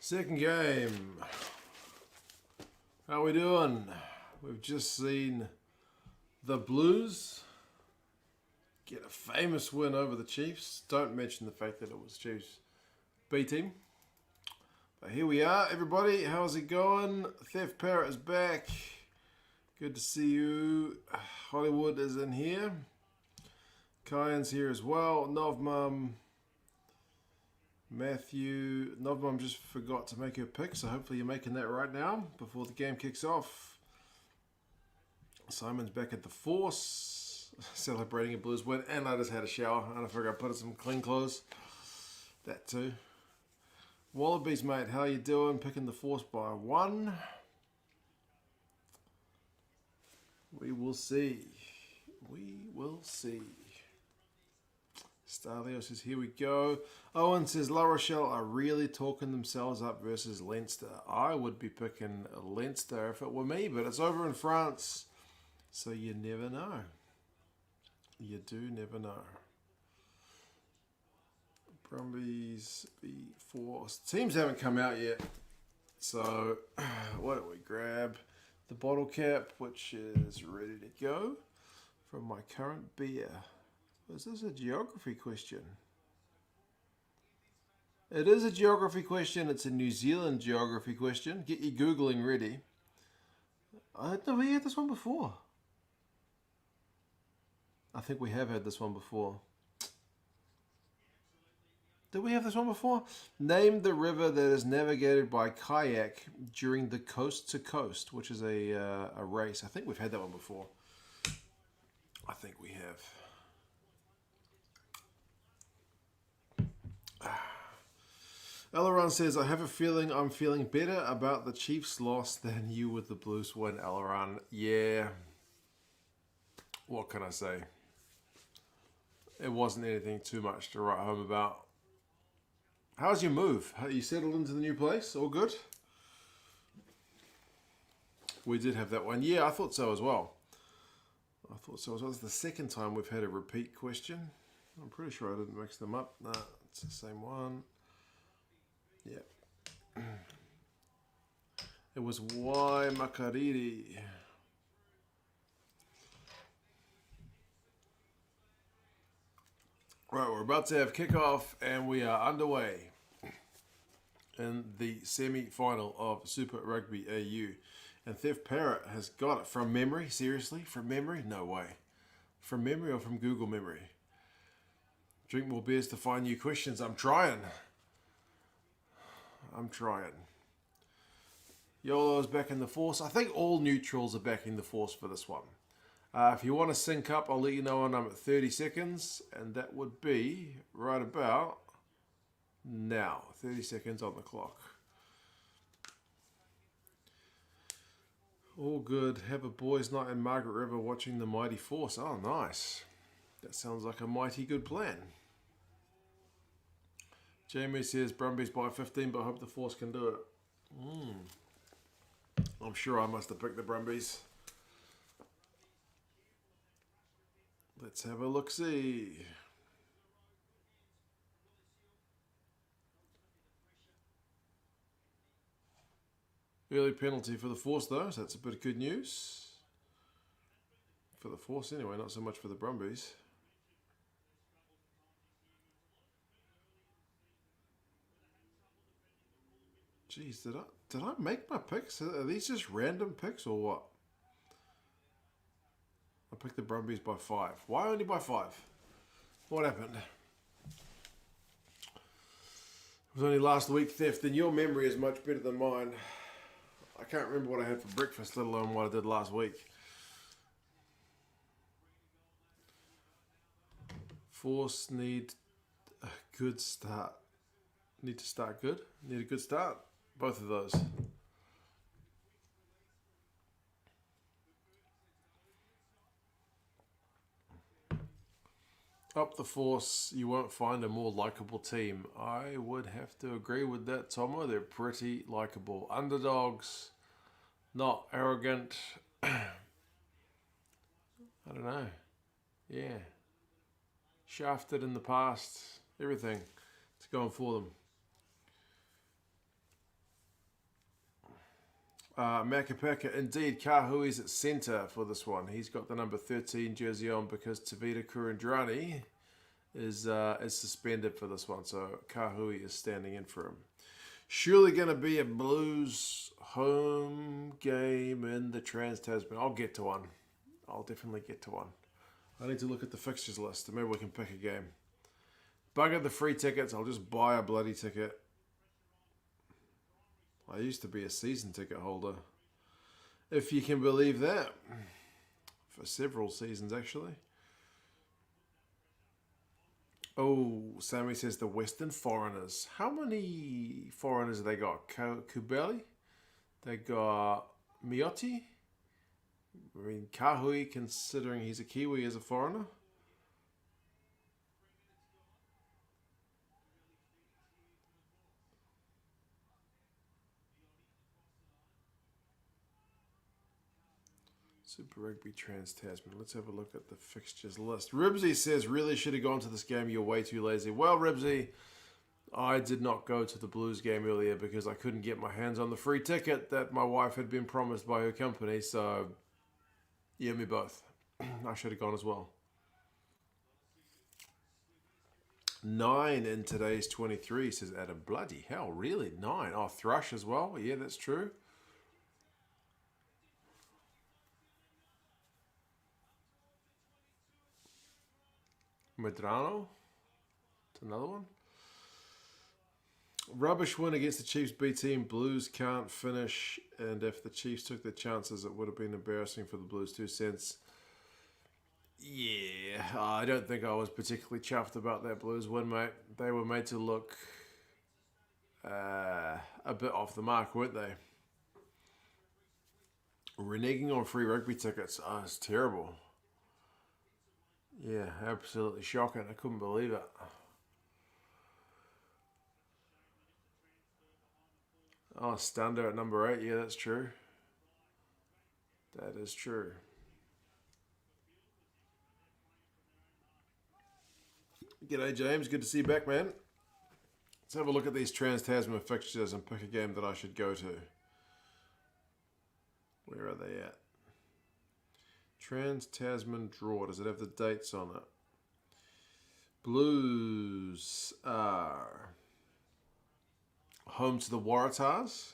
Second game. How we doing? We've just seen the Blues get a famous win over the Chiefs. Don't mention the fact that it was Chiefs B team. But here we are, everybody. How's it going? Theft Parrot is back. Good to see you. Hollywood is in here. Kyan's here as well. Novmum. Matthew. Novmum just forgot to make her pick, so hopefully you're making that right now before the game kicks off. Simon's back at the Force, celebrating a Blues win, and I just had a shower, and I figured I'd put on some clean clothes. That too. Wallabies, mate, how you doing? Picking the Force by 1. We will see. We will see. Starleo says, here we go. Owen says, La Rochelle are really talking themselves up versus Leinster. I would be picking Leinster if it were me, but it's over in France, so you never know. You do never know. Brumbies B4. Teams haven't come out yet, so what do we grab? The bottle cap, which is ready to go from my current beer. Is this a geography question? It is a geography question. It's a New Zealand geography question. Get your Googling ready. I don't know, we had this one before. I think we have had this one before. Did we have this one before? Name the river that is navigated by kayak during the coast to coast, which is a race. I think we've had that one before. I think we have. Aileron says, I have a feeling I'm feeling better about the Chiefs' loss than you with the Blues win, Aileron. Yeah. What can I say? It wasn't anything too much to write home about. How's your move? Are you settled into the new place? All good? We did have that one. Yeah, I thought so as well. It's the second time we've had a repeat question. I'm pretty sure I didn't mix them up. Nah, it's the same one. Yeah. It was Y Makariri. Right, we're about to have kickoff and we are underway in the semi-final of Super Rugby AU. And Theft Parrot has got it from memory. Seriously? From memory? No way. From memory or from Google memory? Drink more beers to find new questions. I'm trying. YOLO is back in the Force. I think all neutrals are back in the Force for this one. If you want to sync up, I'll let you know when I'm at 30 seconds. And that would be right about now. 30 seconds on the clock. All good. Have a boys' night in Margaret River watching the Mighty Force. Oh, nice. That sounds like a mighty good plan. Jamie says Brumbies by 15, but I hope the Force can do it. I'm sure I must have picked the Brumbies. Let's have a look-see. Early penalty for the Force, though, so that's a bit of good news. For the Force, anyway, not so much for the Brumbies. Jeez, did I make my picks? Are these just random picks or what? I picked the Brumbies by 5. Why only by 5? What happened? It was only last week, Theft, and your memory is much better than mine. I can't remember what I had for breakfast, let alone what I did last week. Force need a good start. Need to start good? Need a good start? Both of those. Up the Force, you won't find a more likeable team. I would have to agree with that, Tomo. They're pretty likeable. Underdogs, not arrogant. I don't know. Yeah. Shafted in the past. Everything. It's going for them. Makapaka, indeed, Kahui's at centre for this one. He's got the number 13 jersey on because Tavita Kurandrani is suspended for this one. So Kahui is standing in for him. Surely going to be a Blues home game in the Trans-Tasman. I'll get to one. I'll definitely get to one. I need to look at the fixtures list and maybe we can pick a game. Bugger the free tickets. I'll just buy a bloody ticket. I used to be a season ticket holder. If you can believe that. For several seasons, actually. Oh, Sammy says the Western foreigners. How many foreigners have they got? Kubeli? They got Miotti? I mean, Kahui, considering he's a Kiwi, is a foreigner. Super Rugby Trans-Tasman. Let's have a look at the fixtures list. Ribsy says, really should have gone to this game. You're way too lazy. Well, Ribsy, I did not go to the Blues game earlier because I couldn't get my hands on the free ticket that my wife had been promised by her company. So, yeah, me both. I should have gone as well. 9 in today's 23, says Adam. Bloody hell, really? 9. Oh, Thrush as well. Yeah, that's true. Medrano. It's another one. Rubbish win against the Chiefs B team. Blues can't finish. And if the Chiefs took their chances, it would have been embarrassing for the Blues. 2 cents. Yeah, I don't think I was particularly chuffed about that Blues win, mate. They were made to look a bit off the mark, weren't they? Reneging on free rugby tickets. Oh, it's terrible. Yeah, absolutely shocking. I couldn't believe it. Oh, Stunder at number 8. Yeah, that's true. That is true. G'day, James. Good to see you back, man. Let's have a look at these Trans-Tasman fixtures and pick a game that I should go to. Where are they at? Trans-Tasman draw. Does it have the dates on it? Blues are home to the Waratahs.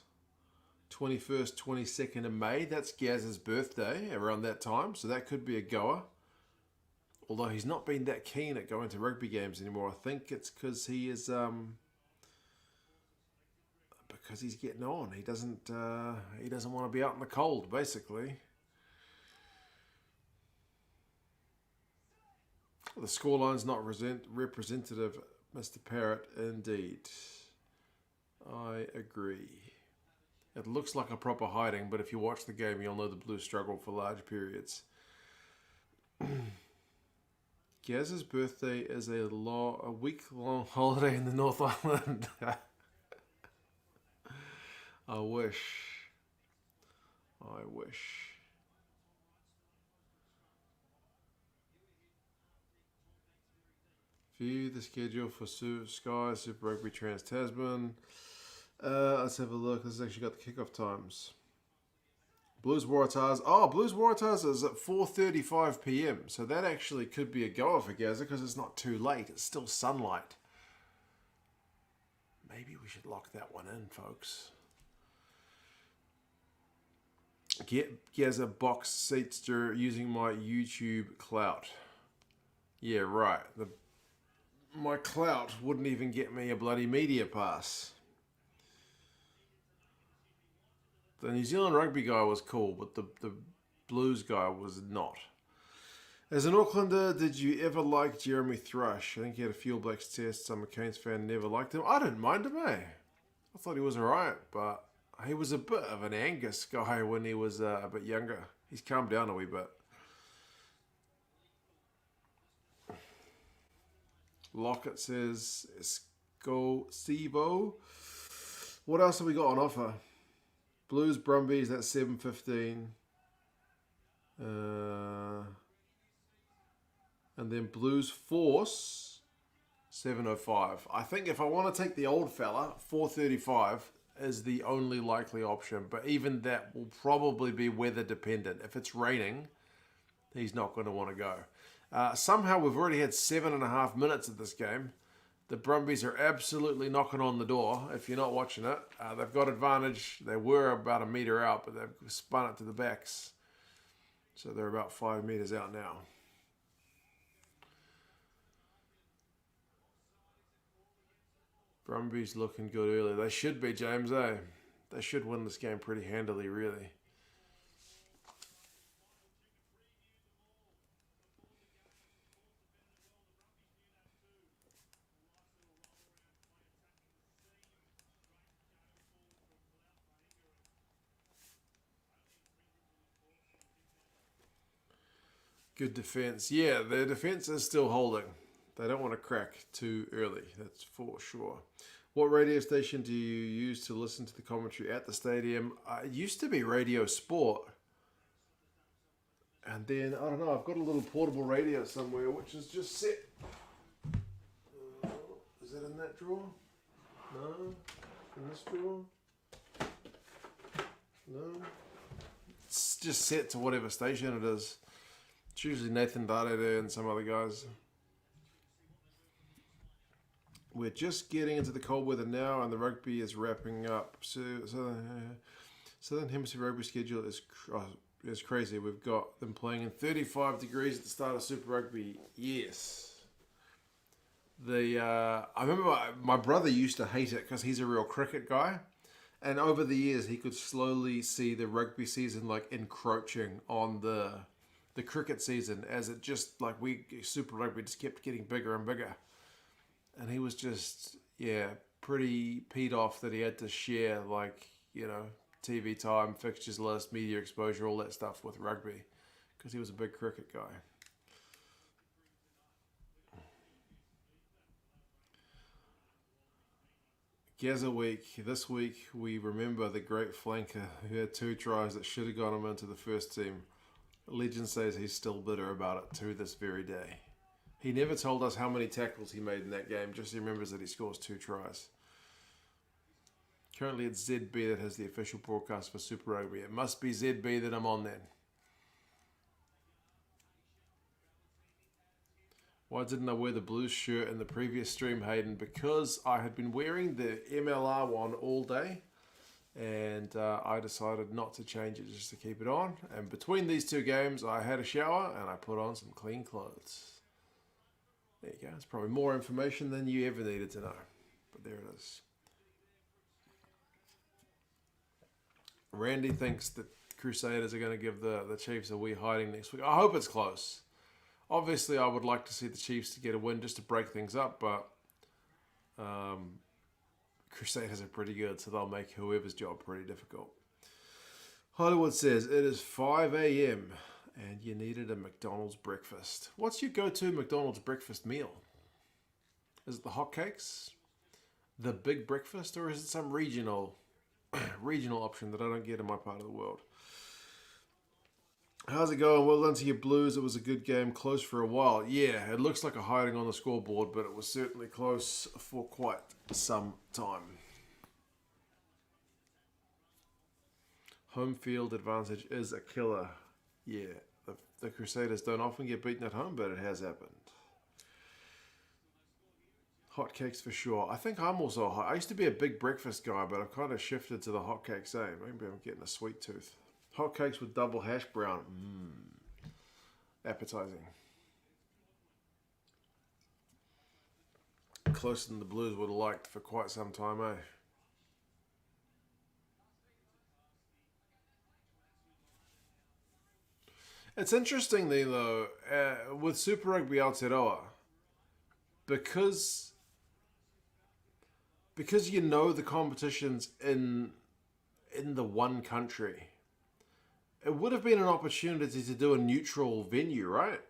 21st, 22nd of May. That's Gaz's birthday around that time. So that could be a goer. Although he's not been that keen at going to rugby games anymore. I think it's because he is... because he's getting on. He doesn't want to be out in the cold, basically. The scoreline's not representative, Mr. Parrott, indeed. I agree. It looks like a proper hiding, but if you watch the game, you'll know the Blues struggle for large periods. Gaz's birthday is a week-long holiday in the North Island. I wish. View the schedule for Sky Super Rugby Trans-Tasman. Let's have a look. This has actually got the kickoff times. Blues Waratahs. Oh, Blues Waratahs is at 4:35 p.m. So that actually could be a goer for Gaza because it's not too late. It's still sunlight. Maybe we should lock that one in, folks. Get Gaza box seats using my YouTube clout. Yeah, right. My clout wouldn't even get me a bloody media pass. The New Zealand rugby guy was cool, but the Blues guy was not. As an Aucklander, did you ever like Jeremy Thrush? I think he had a few All Blacks tests. I'm a Canes fan, never liked him. I didn't mind him, eh? I thought he was alright, but he was a bit of an Angus guy when he was a bit younger. He's calmed down a wee bit. Lockett says, Esco Sivo. What else have we got on offer? Blues Brumbies, that's 7:15. And then Blues Force, 7:05. I think if I want to take the old fella, 4:35, is the only likely option. But even that will probably be weather dependent. If it's raining, he's not going to want to go. Somehow we've already had 7.5 minutes of this game. The Brumbies are absolutely knocking on the door. If you're not watching it, they've got advantage. They were about a metre out, but they've spun it to the backs. So they're about 5 metres out now. Brumbies looking good early. They should be, James, eh? They should win this game pretty handily, really. Good defence. Yeah, their defence is still holding. They don't want to crack too early, that's for sure. What radio station do you use to listen to the commentary at the stadium? It used to be Radio Sport. And then, I don't know, I've got a little portable radio somewhere which is just set. Is it in that drawer? No? In this drawer? No? It's just set to whatever station it is. It's usually Nathan Darede and some other guys. We're just getting into the cold weather now, and the rugby is wrapping up. Southern Hemisphere rugby schedule is crazy. We've got them playing in 35 degrees at the start of Super Rugby. Yes. I remember my brother used to hate it because he's a real cricket guy. And over the years, he could slowly see the rugby season like encroaching on the cricket season, as it just like Super Rugby just kept getting bigger and bigger. And he was just, pretty peed off that he had to share, TV time, fixtures list, media exposure, all that stuff with rugby, because he was a big cricket guy. Gaza week. This week, we remember the great flanker who had 2 tries that should have got him into the first team. Legend says he's still bitter about it to this very day. He never told us how many tackles he made in that game, just remembers that he scores 2 tries. Currently it's ZB that has the official broadcast for Super Rugby. It must be ZB that I'm on then. Why didn't I wear the Blues shirt in the previous stream, Hayden? Because I had been wearing the MLR one all day, and I decided not to change it, just to keep it on. And between these 2 games, I had a shower and I put on some clean clothes. There you go. It's probably more information than you ever needed to know. But there it is. Randy thinks that Crusaders are going to give the Chiefs a wee hiding next week. I hope it's close. Obviously, I would like to see the Chiefs to get a win just to break things up, but Crusaders are pretty good, so they'll make whoever's job pretty difficult. Hollywood says, it is 5 a.m. and you needed a McDonald's breakfast. What's your go-to McDonald's breakfast meal? Is it the hotcakes, the big breakfast, or is it some regional option that I don't get in my part of the world? How's it going? Well done to your Blues. It was a good game, close for a while. Yeah, it looks like a hiding on the scoreboard, but it was certainly close for quite some time. Home field advantage is a killer. Yeah, the Crusaders don't often get beaten at home, but it has happened. Hotcakes for sure. I think I'm also hot. I used to be a big breakfast guy, but I've kind of shifted to the hotcakes. Maybe I'm getting a sweet tooth. Hotcakes with double hash brown. Appetizing. Closer than the Blues would have liked for quite some time, eh? It's interesting, though, with Super Rugby Aotearoa, because you know the competition's in the one country. It would have been an opportunity to do a neutral venue, right?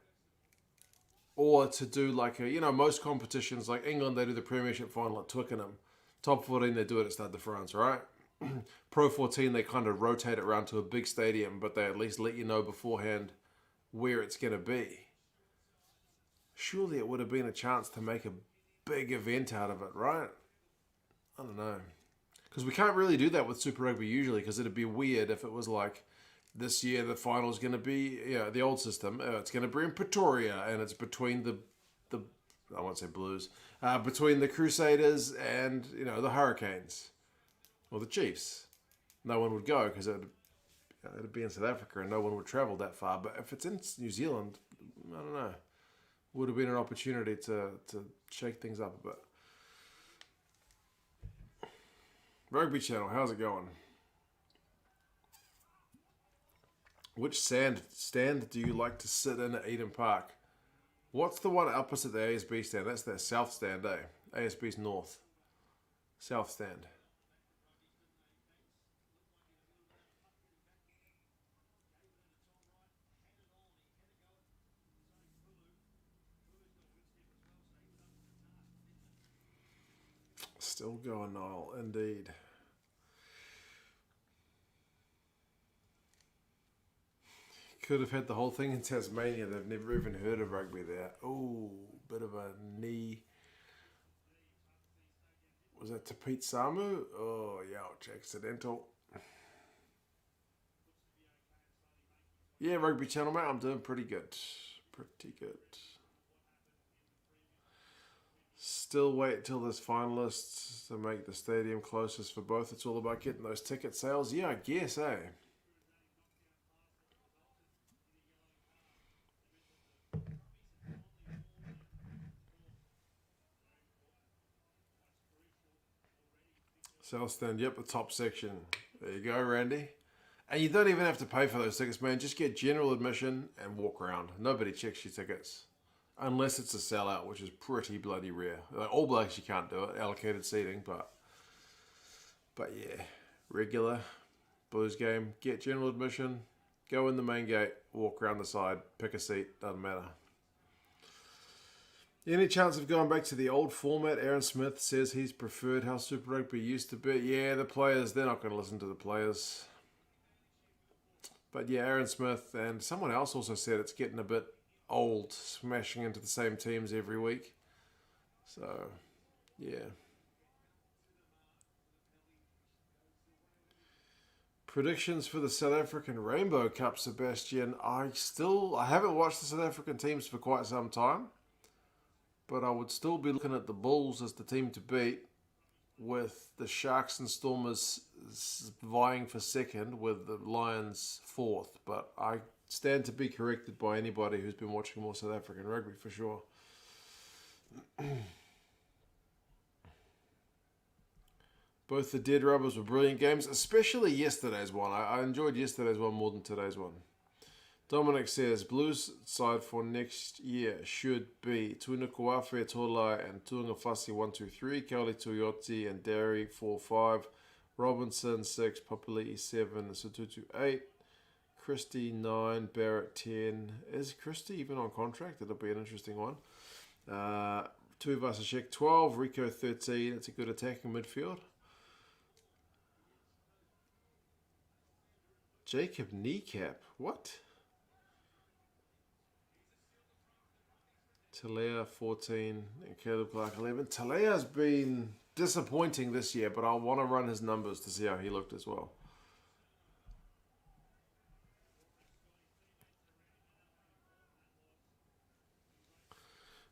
Or to do most competitions, like England, they do the Premiership final at Twickenham. Top 14, they do it at Stade de France, right? Pro 14, they kind of rotate it around to a big stadium, but they at least let you know beforehand where it's going to be. Surely it would have been a chance to make a big event out of it, right? I don't know. Because we can't really do that with Super Rugby usually, because it'd be weird if it was like, this year the final's going to be, the old system. It's going to be in Pretoria, and it's between the I won't say Blues, between the Crusaders and, the Hurricanes or the Chiefs. No one would go because it'd be in South Africa and no one would travel that far. But if it's in New Zealand, I don't know. Would have been an opportunity to shake things up a bit. Rugby Channel, how's it going? Which stand do you like to sit in at Eden Park? What's the one opposite the ASB stand? That's their south stand, eh? ASB's north. South stand. Still going, Niall, indeed. Could have had the whole thing in Tasmania. They've never even heard of rugby there. Oh, bit of a knee. Was that to Pete Samu? Oh, ouch, accidental. Yeah, Rugby Channel, mate, I'm doing pretty good. Pretty good. Still wait till there's finalists to make the stadium closest for both. It's all about getting those ticket sales. Yeah, I guess, eh? South stand, yep, the top section. There you go, Randy. And you don't even have to pay for those tickets, man. Just get general admission and walk around. Nobody checks your tickets. Unless it's a sellout, which is pretty bloody rare. Like All Blacks, you can't do it. Allocated seating, but yeah. Regular Blues game. Get general admission. Go in the main gate. Walk around the side. Pick a seat. Doesn't matter. Any chance of going back to the old format? Aaron Smith says he's preferred how Super Rugby used to be. Yeah, the players, they're not going to listen to the players. But yeah, Aaron Smith and someone else also said it's getting a bit old, smashing into the same teams every week. So, yeah. Predictions for the South African Rainbow Cup, Sebastian. I haven't watched the South African teams for quite some time. But I would still be looking at the Bulls as the team to beat, with the Sharks and Stormers vying for second, with the Lions fourth. But I stand to be corrected by anybody who's been watching more South African rugby for sure. Both the Dead Rubbers were brilliant games, especially yesterday's one. I enjoyed yesterday's one more than today's one. Dominic says, Blues side for next year should be Tuna Kuafe, Tolai and Tuangafasi 1-2-3, Kauli Tuioti and Derry 4-5, Robinson 6, Papali'i 7, Sututu 8, Christie 9, Barrett 10. Is Christie even on contract? It'll be an interesting one. Tuivasa-Sheck 12, Rico 13. It's a good attacking midfield. Jacob Kneecap. What? Talea 14 and Caleb Clark 11. Talea's been disappointing this year, but I want to run his numbers to see how he looked as well.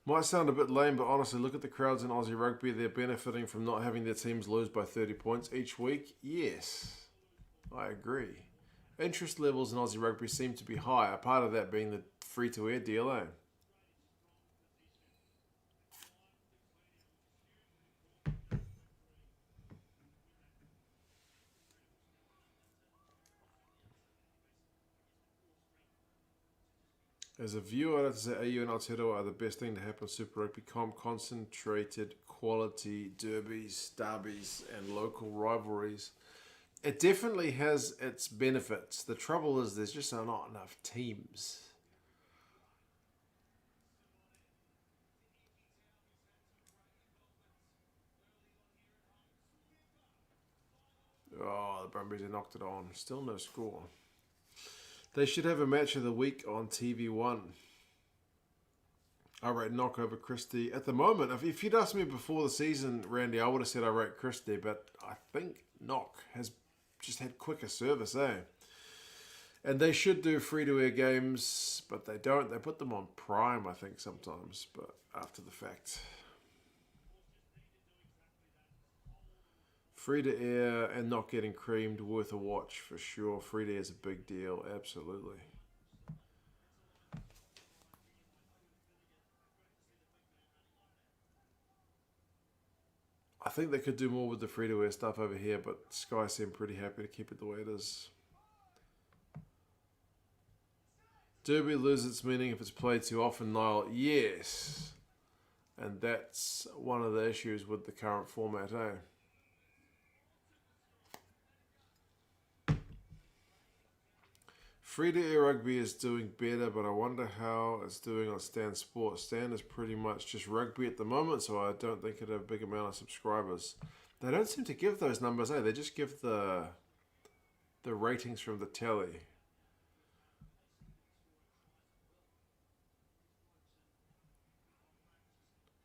Might sound a bit lame, but honestly, look at the crowds in Aussie rugby. They're benefiting from not having their teams lose by 30 points each week. Yes, I agree. Interest levels in Aussie rugby seem to be high, a part of that being the free-to-air deal, eh? As a viewer, I'd have to say AU and Aotearoa are the best thing to happen to Super Rugby comp. Concentrated quality derbies, and local rivalries. It definitely has its benefits. The trouble is there's just not enough teams. Oh, the Brumbies have knocked it on. Still no score. They should have a match of the week on TV1. I rate Knock over Christie. At the moment, if you'd asked me before the season, Randy, I would have said I rate Christie, but I think Knock has just had quicker service, eh? And they should do free-to-air games, but they don't. They put them on Prime, I think, sometimes, but after the fact. Free-to-air and not getting creamed, worth a watch for sure. Free-to-air is a big deal, absolutely. I think they could do more with the free-to-air stuff over here, but Sky seem pretty happy to keep it the way it is. Derby loses its meaning if it's played too often, Niall. Yes. And that's one of the issues with the current format, eh? Free-to-air rugby is doing better, but I wonder how it's doing on Stan Sport. Stan is pretty much just rugby at the moment, so I don't think it'll have a big amount of subscribers. They don't seem to give those numbers, eh? They just give the ratings from the telly.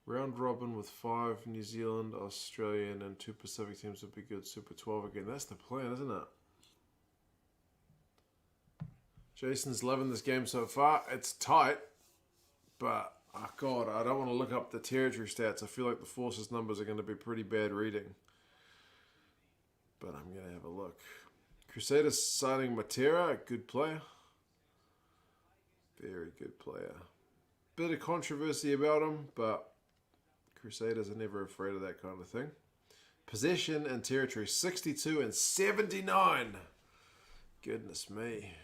Round robin with 5 New Zealand, Australian, and 2 Pacific teams would be good. Super 12 again. That's the plan, isn't it? Jason's loving this game so far. It's tight, but oh God, I don't want to look up the territory stats. I feel like the Forces numbers are going to be pretty bad reading. But I'm going to have a look. Crusaders signing Matera, a good player. Very good player. Bit of controversy about him, but Crusaders are never afraid of that kind of thing. Possession and territory, 62 and 79. Goodness me.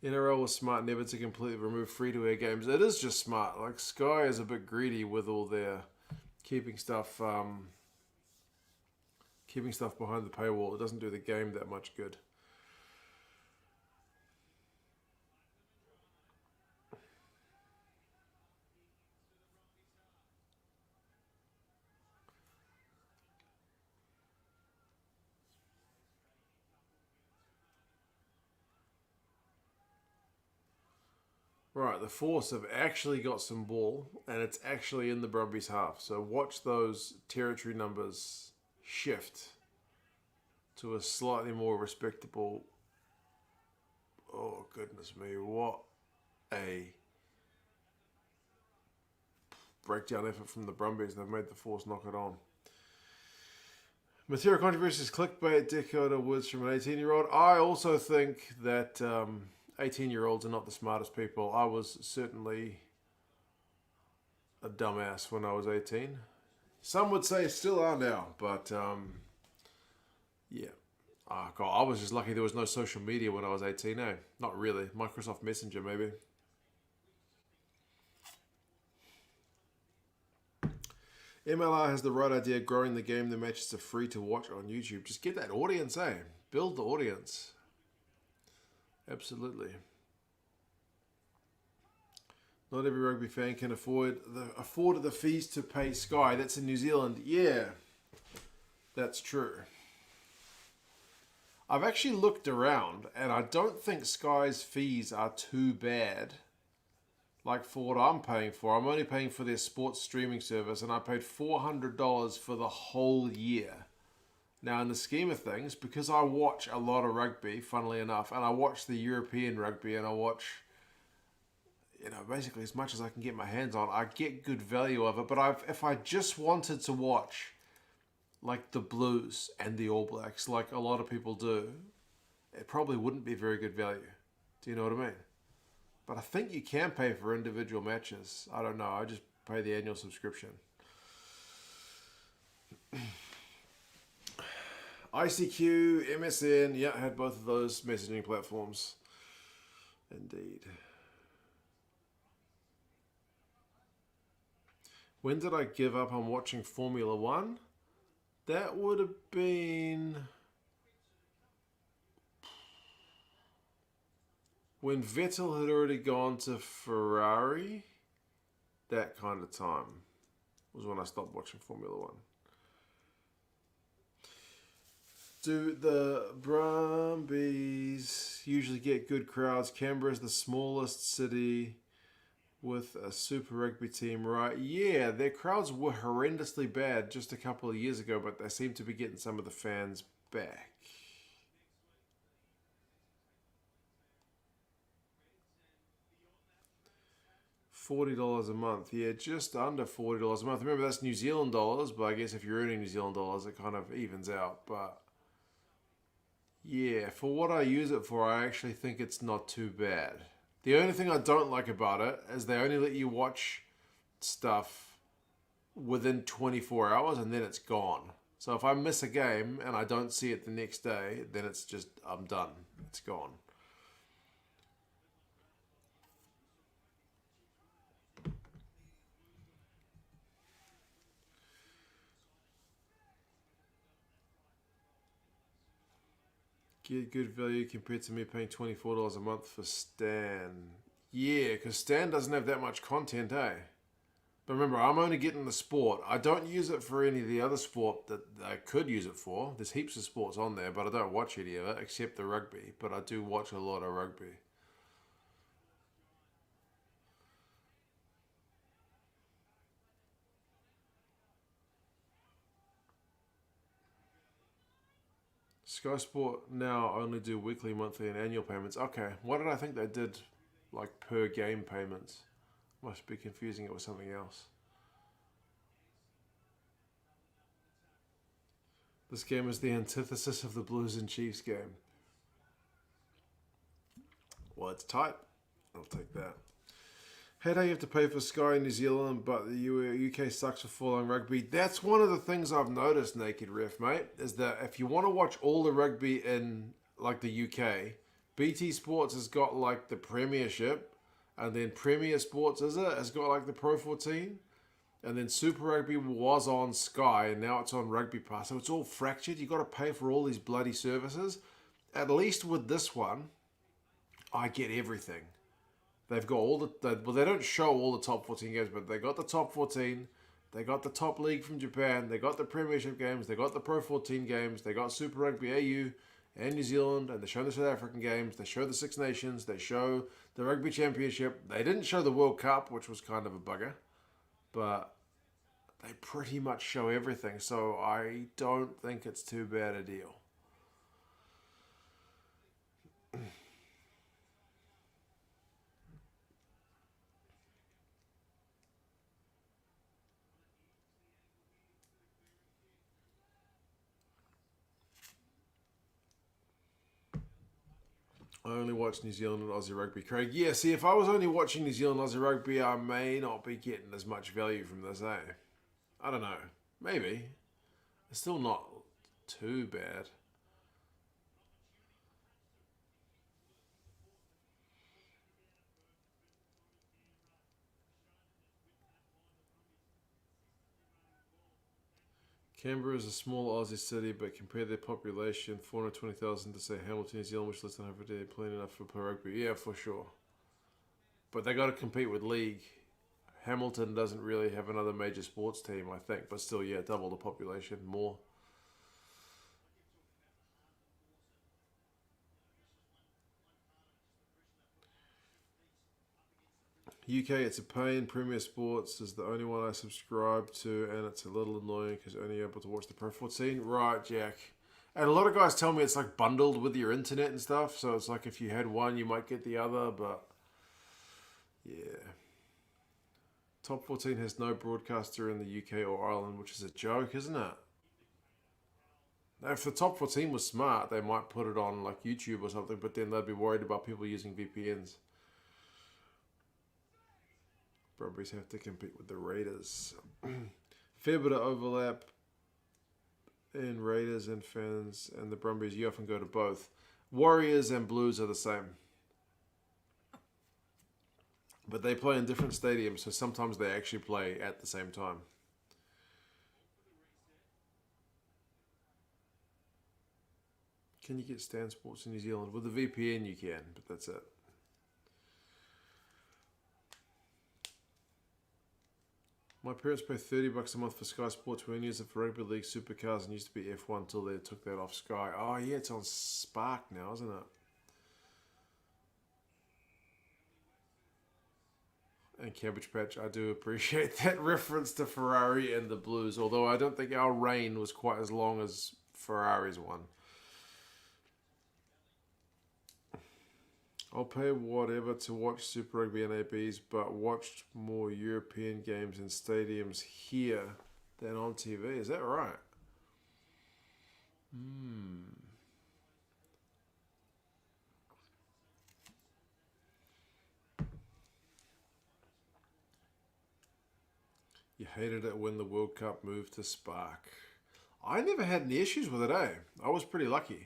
NRL was smart never to completely remove free-to-air games. It is just smart. Like, Sky is a bit greedy with all their keeping stuff behind the paywall. It doesn't do the game that much good. Right, the Force have actually got some ball, and it's actually in the Brumbies half. So watch those territory numbers shift to a slightly more respectable... Oh, goodness me, what a breakdown effort from the Brumbies. They've made the Force knock it on. Material controversies, clickbait, decoder words from an 18-year-old. I also think that... 18-year-olds are not the smartest people. I was certainly a dumbass when I was 18. Some would say still are now, but yeah. Oh, God, I was just lucky there was no social media when I was 18, eh? Not really. Microsoft Messenger, maybe. MLR has the right idea, growing the game. The matches are free to watch on YouTube. Just get that audience, eh? Build the audience. Absolutely. Not every rugby fan can afford the fees to pay Sky. That's in New Zealand. Yeah, that's true. I've actually looked around, and I don't think Sky's fees are too bad. Like for what I'm paying for. I'm only paying for their sports streaming service, and I paid $400 for the whole year. Now, in the scheme of things, because I watch a lot of rugby, funnily enough, and I watch the European rugby, and I watch, basically as much as I can get my hands on, I get good value of it. But if I just wanted to watch, like the Blues and the All Blacks, like a lot of people do, it probably wouldn't be very good value. Do you know what I mean? But I think you can pay for individual matches. I don't know. I just pay the annual subscription. ICQ, MSN, yeah, I had both of those messaging platforms. Indeed. When did I give up on watching Formula One? That would have been... when Vettel had already gone to Ferrari. That kind of time was when I stopped watching Formula One. Do the Brumbies usually get good crowds? Canberra is the smallest city with a Super Rugby team, right? Yeah, their crowds were horrendously bad just a couple of years ago, but they seem to be getting some of the fans back. $40 a month. Yeah, just under $40 a month. Remember, that's New Zealand dollars, but I guess if you're earning New Zealand dollars, it kind of evens out. But yeah, for what I use it for, I actually think it's not too bad. The only thing I don't like about it is they only let you watch stuff within 24 hours and then it's gone. So if I miss a game and I don't see it the next day, then it's just, I'm done. It's gone. Get good value compared to me paying $24 a month for Stan. Yeah, because Stan doesn't have that much content, eh? But remember, I'm only getting the sport. I don't use it for any of the other sport that I could use it for. There's heaps of sports on there, but I don't watch any of it except the rugby. But I do watch a lot of rugby. Sky Sport now only do weekly, monthly, and annual payments. Okay, what did I think they did, like per game payments? Must be confusing it with something else. This game is the antithesis of the Blues and Chiefs game. Well, it's tight. I'll take that. Hate how you have to pay for Sky in New Zealand, but the UK sucks for full-on rugby. That's one of the things I've noticed, Naked Ref, mate, is that if you want to watch all the rugby in, like, the UK, BT Sports has got, like, the Premiership, and then Premier Sports, has got, like, the Pro 14, and then Super Rugby was on Sky, and now it's on Rugby Pass, so it's all fractured. You've got to pay for all these bloody services. At least with this one, I get everything. They've got all well, they don't show all the top 14 games, but they got the top 14. They got the top league from Japan. They got the Premiership games. They got the Pro 14 games. They got Super Rugby AU and New Zealand, and they show the South African games. They show the Six Nations. They show the Rugby Championship. They didn't show the World Cup, which was kind of a bugger, but they pretty much show everything. So I don't think it's too bad a deal. I only watch New Zealand and Aussie rugby, Craig. Yeah, see, if I was only watching New Zealand and Aussie rugby, I may not be getting as much value from this, eh? I don't know. Maybe. It's still not too bad. Canberra is a small Aussie city, but compare their population, 420,000, to say Hamilton, New Zealand, which less than half a day, plenty enough for pro rugby. Yeah, for sure. But they got to compete with league. Hamilton doesn't really have another major sports team, I think, but still, yeah, double the population, more. UK, it's a pain. Premier Sports is the only one I subscribe to, and it's a little annoying because only able to watch the Pro 14. Right, Jack. And a lot of guys tell me it's like bundled with your internet and stuff, so it's like if you had one, you might get the other, but yeah. Top 14 has no broadcaster in the UK or Ireland, which is a joke, isn't it? Now, if the top 14 was smart, they might put it on like YouTube or something, but then they'd be worried about people using VPNs. Brumbies have to compete with the Raiders. Fair bit of overlap in Raiders and fans and the Brumbies. You often go to both. Warriors and Blues are the same. But they play in different stadiums, so sometimes they actually play at the same time. Can you get Stan Sports in New Zealand? With the VPN you can, but that's it. My parents pay $30 a month for Sky Sports. We only use it for rugby league, supercars, and used to be F1 until they took that off Sky. Oh yeah, it's on Spark now, isn't it? And Cabbage Patch, I do appreciate that reference to Ferrari and the Blues, although I don't think our reign was quite as long as Ferrari's one. I'll pay whatever to watch Super Rugby and ABs, but watched more European games in stadiums here than on TV. Is that right? You hated it when the World Cup moved to Spark. I never had any issues with it, eh? I was pretty lucky.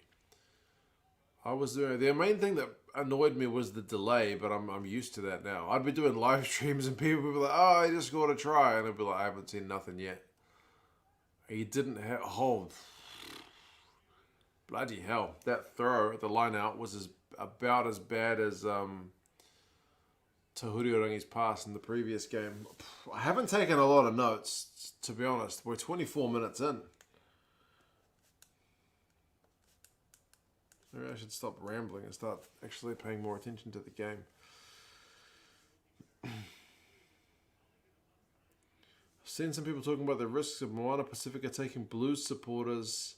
I was doing the main thing that annoyed me was the delay, but I'm used to that now. I'd be doing live streams and people would be like, "Oh, I just got to try," and I'd be like, "I haven't seen nothing yet." He didn't have. Oh, bloody hell! That throw at the line out was about as bad as Tahuriorangi's pass in the previous game. I haven't taken a lot of notes, to be honest. We're 24 minutes in. Maybe I should stop rambling and start actually paying more attention to the game. I've seen some people talking about the risks of Moana Pasifika taking Blues supporters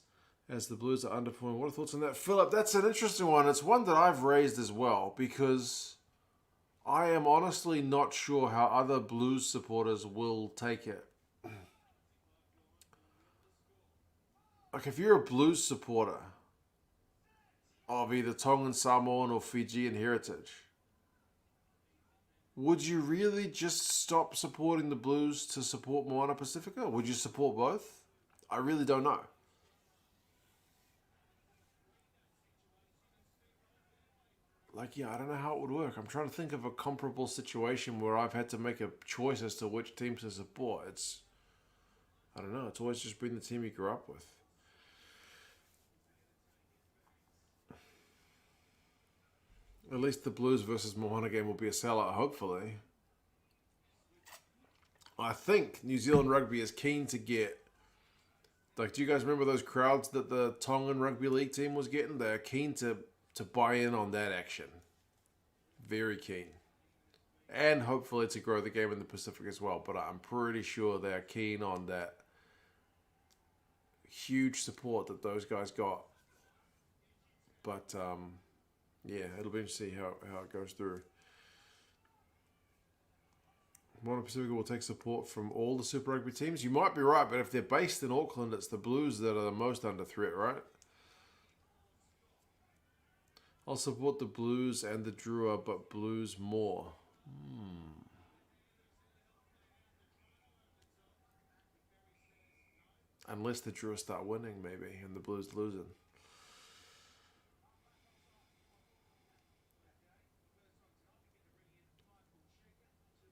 as the Blues are underperforming. What are thoughts on that? Philip, that's an interesting one. It's one that I've raised as well because I am honestly not sure how other Blues supporters will take it. Like, if you're a Blues supporter of either Tongan, Samoan, or Fijian heritage, would you really just stop supporting the Blues to support Moana Pasifika? Would you support both? I really don't know. Like, yeah, I don't know how it would work. I'm trying to think of a comparable situation where I've had to make a choice as to which team to support. I don't know. It's always just been the team you grew up with. At least the Blues versus Moana game will be a sellout, hopefully. I think New Zealand Rugby is keen to get... Like, do you guys remember those crowds that the Tongan Rugby League team was getting? They're keen to buy in on that action. Very keen. And hopefully to grow the game in the Pacific as well. But I'm pretty sure they're keen on that huge support that those guys got. But... yeah, it'll be interesting to see how it goes through. Moana Pasifika will take support from all the Super Rugby teams. You might be right, but if they're based in Auckland, it's the Blues that are the most under threat, right? I'll support the Blues and the Drua, but Blues more. Unless the Drua start winning, maybe, and the Blues losing.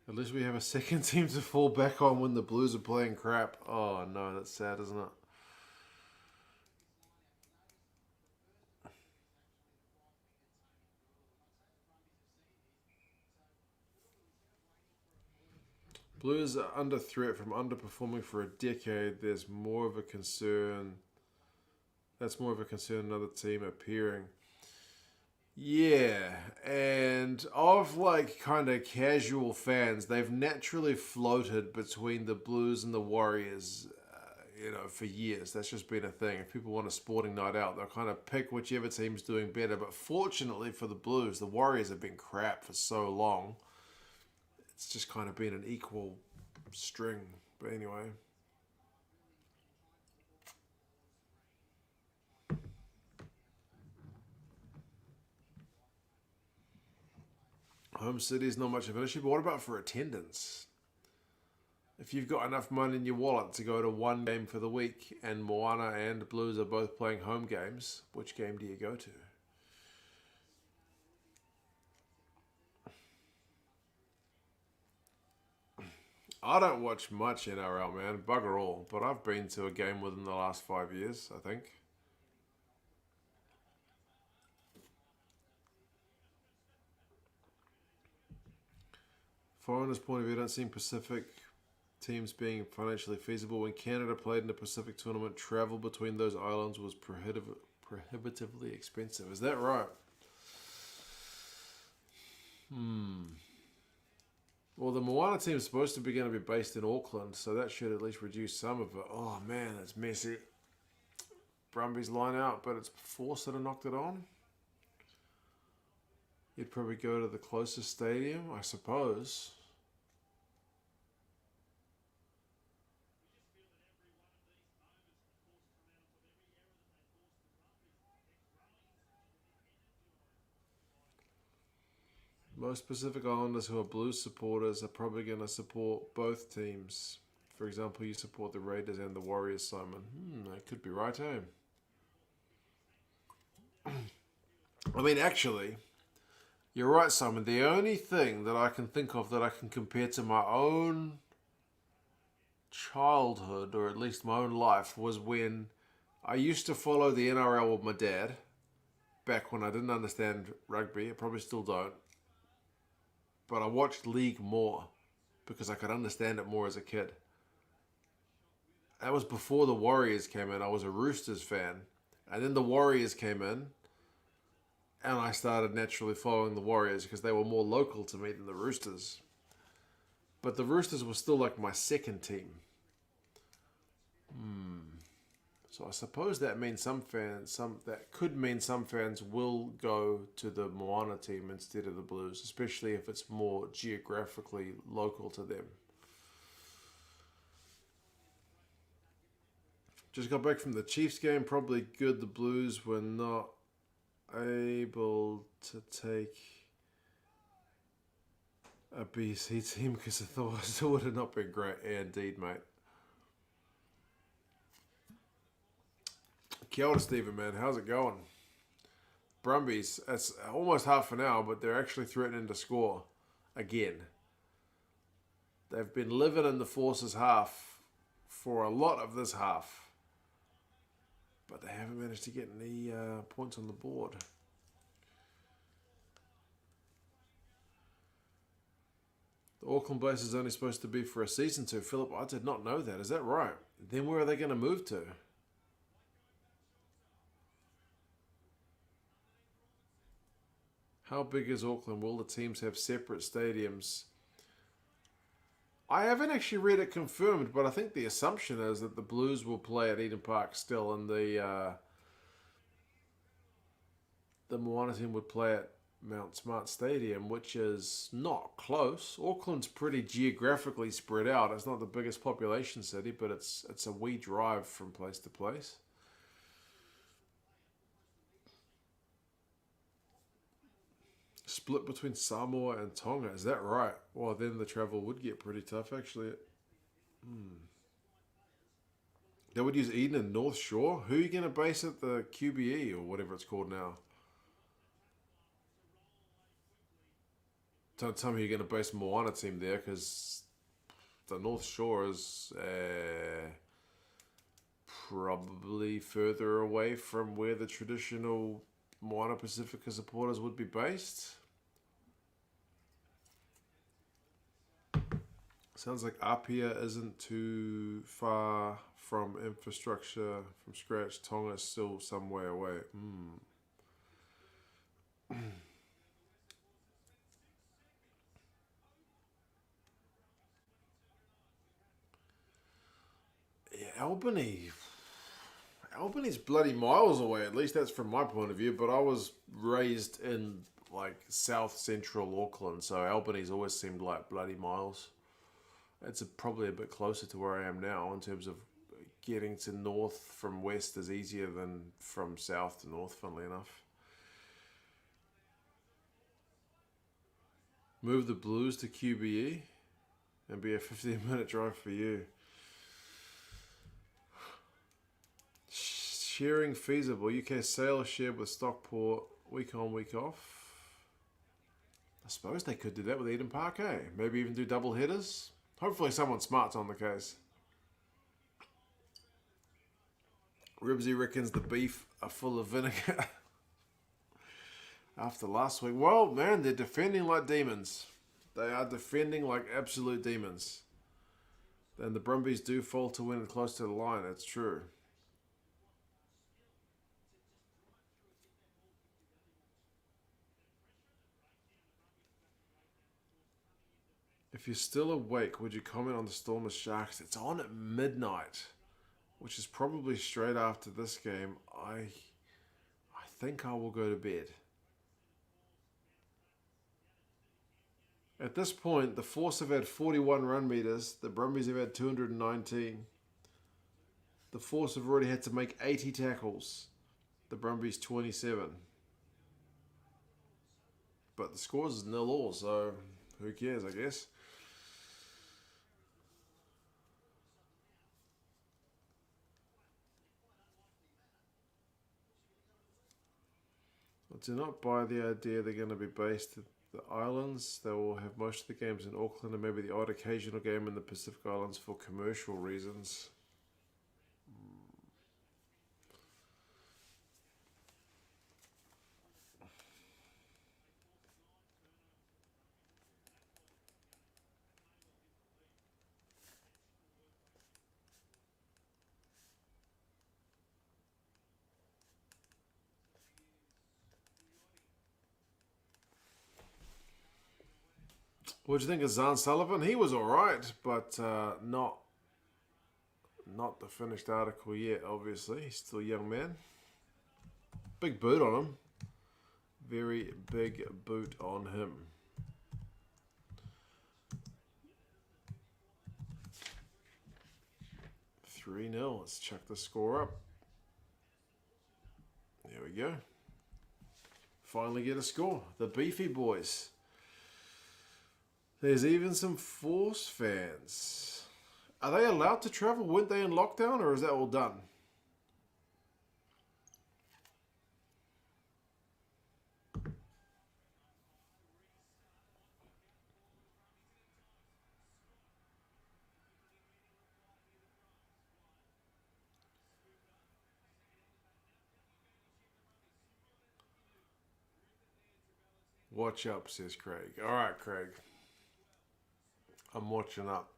At least we have a second team to fall back on when the Blues are playing crap. Oh no, that's sad, isn't it? Blues are under threat from underperforming for a decade. There's more of a concern. That's more of a concern another team appearing. Yeah, and of like kind of casual fans, they've naturally floated between the Blues and the Warriors, for years. That's just been a thing. If people want a sporting night out, they'll kind of pick whichever team's doing better. But fortunately for the Blues, the Warriors have been crap for so long. It's just kind of been an equal string. But anyway. Home city is not much of an issue, but what about for attendance? If you've got enough money in your wallet to go to one game for the week and Moana and Blues are both playing home games, which game do you go to? I don't watch much NRL, man. Bugger all. But I've been to a game within the last 5 years, I think. Foreigners' point of view, I don't see Pacific teams being financially feasible. When Canada played in the Pacific tournament, travel between those islands was prohibitively expensive. Is that right? Well, the Moana team is supposed to be going to be based in Auckland, so that should at least reduce some of it. Oh man, that's messy. Brumbies line out, but it's Force that have knocked it on. You'd probably go to the closest stadium, I suppose. Most Pacific Islanders who are Blues supporters are probably going to support both teams. For example, you support the Raiders and the Warriors, Simon. That could be right, eh? I mean, actually, you're right, Simon. The only thing that I can think of that I can compare to my own childhood, or at least my own life, was when I used to follow the NRL with my dad back when I didn't understand rugby. I probably still don't. But I watched League more because I could understand it more as a kid. That was before the Warriors came in. I was a Roosters fan. And then the Warriors came in, and I started naturally following the Warriors because they were more local to me than the Roosters. But the Roosters were still like my second team. So I suppose that means that could mean some fans will go to the Moana team instead of the Blues, especially if it's more geographically local to them. Just got back from the Chiefs game. Probably good. The Blues were not able to take a BC team because I thought it would have not been great. Yeah, indeed, mate. Kia ora, Stephen, man. How's it going? Brumbies, it's almost half an hour, but they're actually threatening to score again. They've been living in the Force's half for a lot of this half, but they haven't managed to get any points on the board. The Auckland base is only supposed to be for a season too. Philip, I did not know that. Is that right? Then where are they going to move to? How big is Auckland? Will the teams have separate stadiums? I haven't actually read it confirmed, but I think the assumption is that the Blues will play at Eden Park still, and the Moana team would play at Mount Smart Stadium, which is not close. Auckland's pretty geographically spread out. It's not the biggest population city, but it's a wee drive from place to place. Split between Samoa and Tonga, is that right? Well, then the travel would get pretty tough, actually. They would use Eden and North Shore. Who are you going to base at the QBE or whatever it's called now? Don't tell me you're going to base Moana team there because the North Shore is probably further away from where the traditional Moana Pasifika supporters would be based. Sounds like Apia isn't too far from infrastructure from scratch. Tonga is still some way away. Yeah, Albany's bloody miles away. At least that's from my point of view. But I was raised in like south central Auckland, so Albany's always seemed like bloody miles. It's probably a bit closer to where I am now in terms of getting to north from west is easier than from south to north, funnily enough. Move the Blues to QBE and be a 15-minute drive for you. Sharing feasible. UK sales shared with Stockport week on, week off. I suppose they could do that with Eden Park, eh? Maybe even do double headers. Hopefully someone smart's on the case. Ribsy reckons the beef are full of vinegar. After last week. Well, man, they're defending like demons. They are defending like absolute demons. And the Brumbies do fall to win close to the line. That's true. If you're still awake, would you comment on the Stormers Sharks? It's on at midnight, which is probably straight after this game. I think I will go to bed. At this point, the Force have had 41 run meters. The Brumbies have had 219. The Force have already had to make 80 tackles. The Brumbies 27. But the scores is 0-0, so who cares, I guess. I do not buy the idea they're going to be based at the islands. They will have most of the games in Auckland and maybe the odd occasional game in the Pacific Islands for commercial reasons. What do you think of Zahn Sullivan? He was alright, but not the finished article yet, obviously. He's still a young man. Big boot on him. Very big boot on him. $3-0. Let's chuck the score up. There we go. Finally get a score. The Beefy Boys. There's even some Force fans. Are they allowed to travel? Weren't they in lockdown, or is that all done? Watch up, says Craig. All right, Craig. I'm watching up.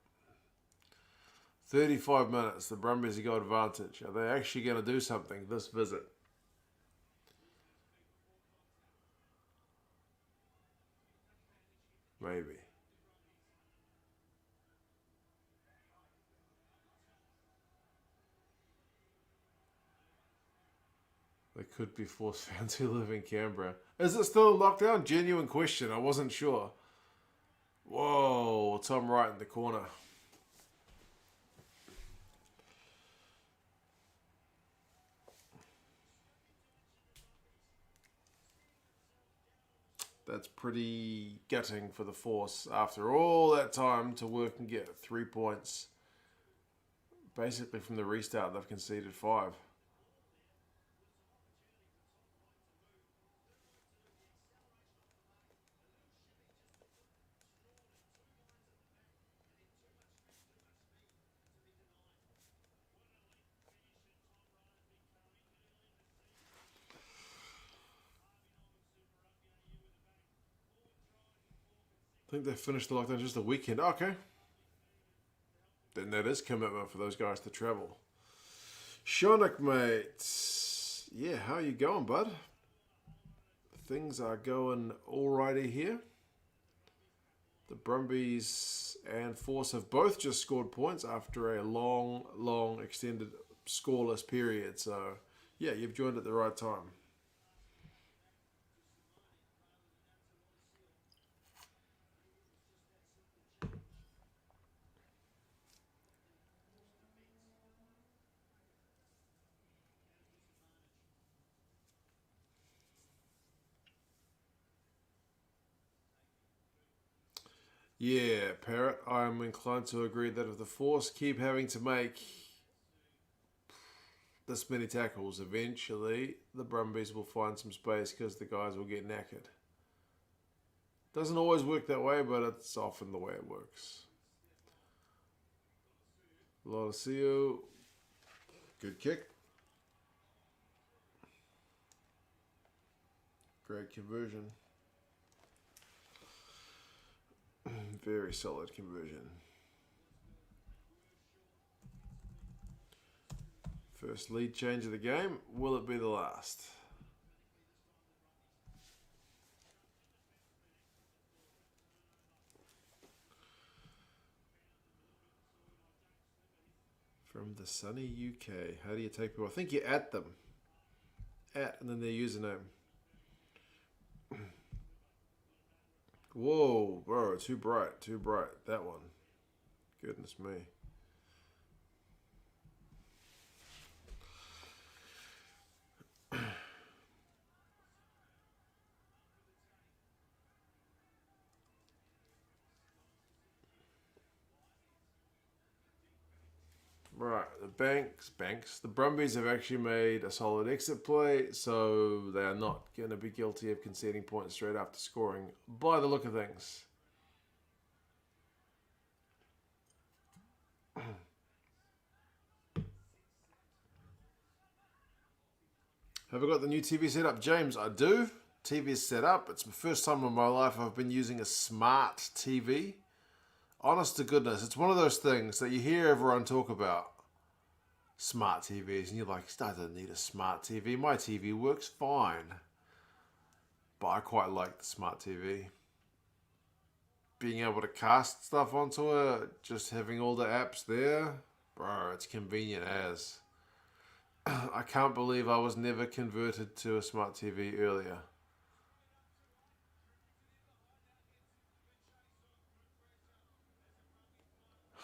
35 minutes. The Brumbies have got advantage. Are they actually going to do something this visit? Maybe. They could be Force fans who live in Canberra. Is it still a lockdown? Genuine question. I wasn't sure. Whoa, Tom right in the corner. That's pretty gutting for the Force after all that time to work and get 3 points. Basically from the restart they've conceded 5. I think they finished the lockdown just a weekend. Okay. Then that is commitment for those guys to travel. Shonik, mate. Yeah, how you going, bud? Things are going alrighty here. The Brumbies and Force have both just scored points after a long extended scoreless period. So, yeah, you've joined at the right time. Yeah, Parrot, I'm inclined to agree that if the Force keep having to make this many tackles, eventually the Brumbies will find some space because the guys will get knackered. Doesn't always work that way, but it's often the way it works. Lodosio, good kick. Great conversion. Very solid conversion. First lead change of the game. Will it be the last? From the sunny UK. How do you take people? I think you at them. At and then their username. Whoa, bro, too bright, too bright. That one. Goodness me. Right, the Brumbies have actually made a solid exit play, so they are not going to be guilty of conceding points straight after scoring, by the look of things. Have I got the new TV set up, James? I do. TV is set up. It's the first time in my life I've been using a smart TV. Honest to goodness, it's one of those things that you hear everyone talk about. Smart TVs, and you're like, I don't need a smart TV. My TV works fine. But I quite like the smart TV. Being able to cast stuff onto it, just having all the apps there, bro, it's convenient as. I can't believe I was never converted to a smart TV earlier.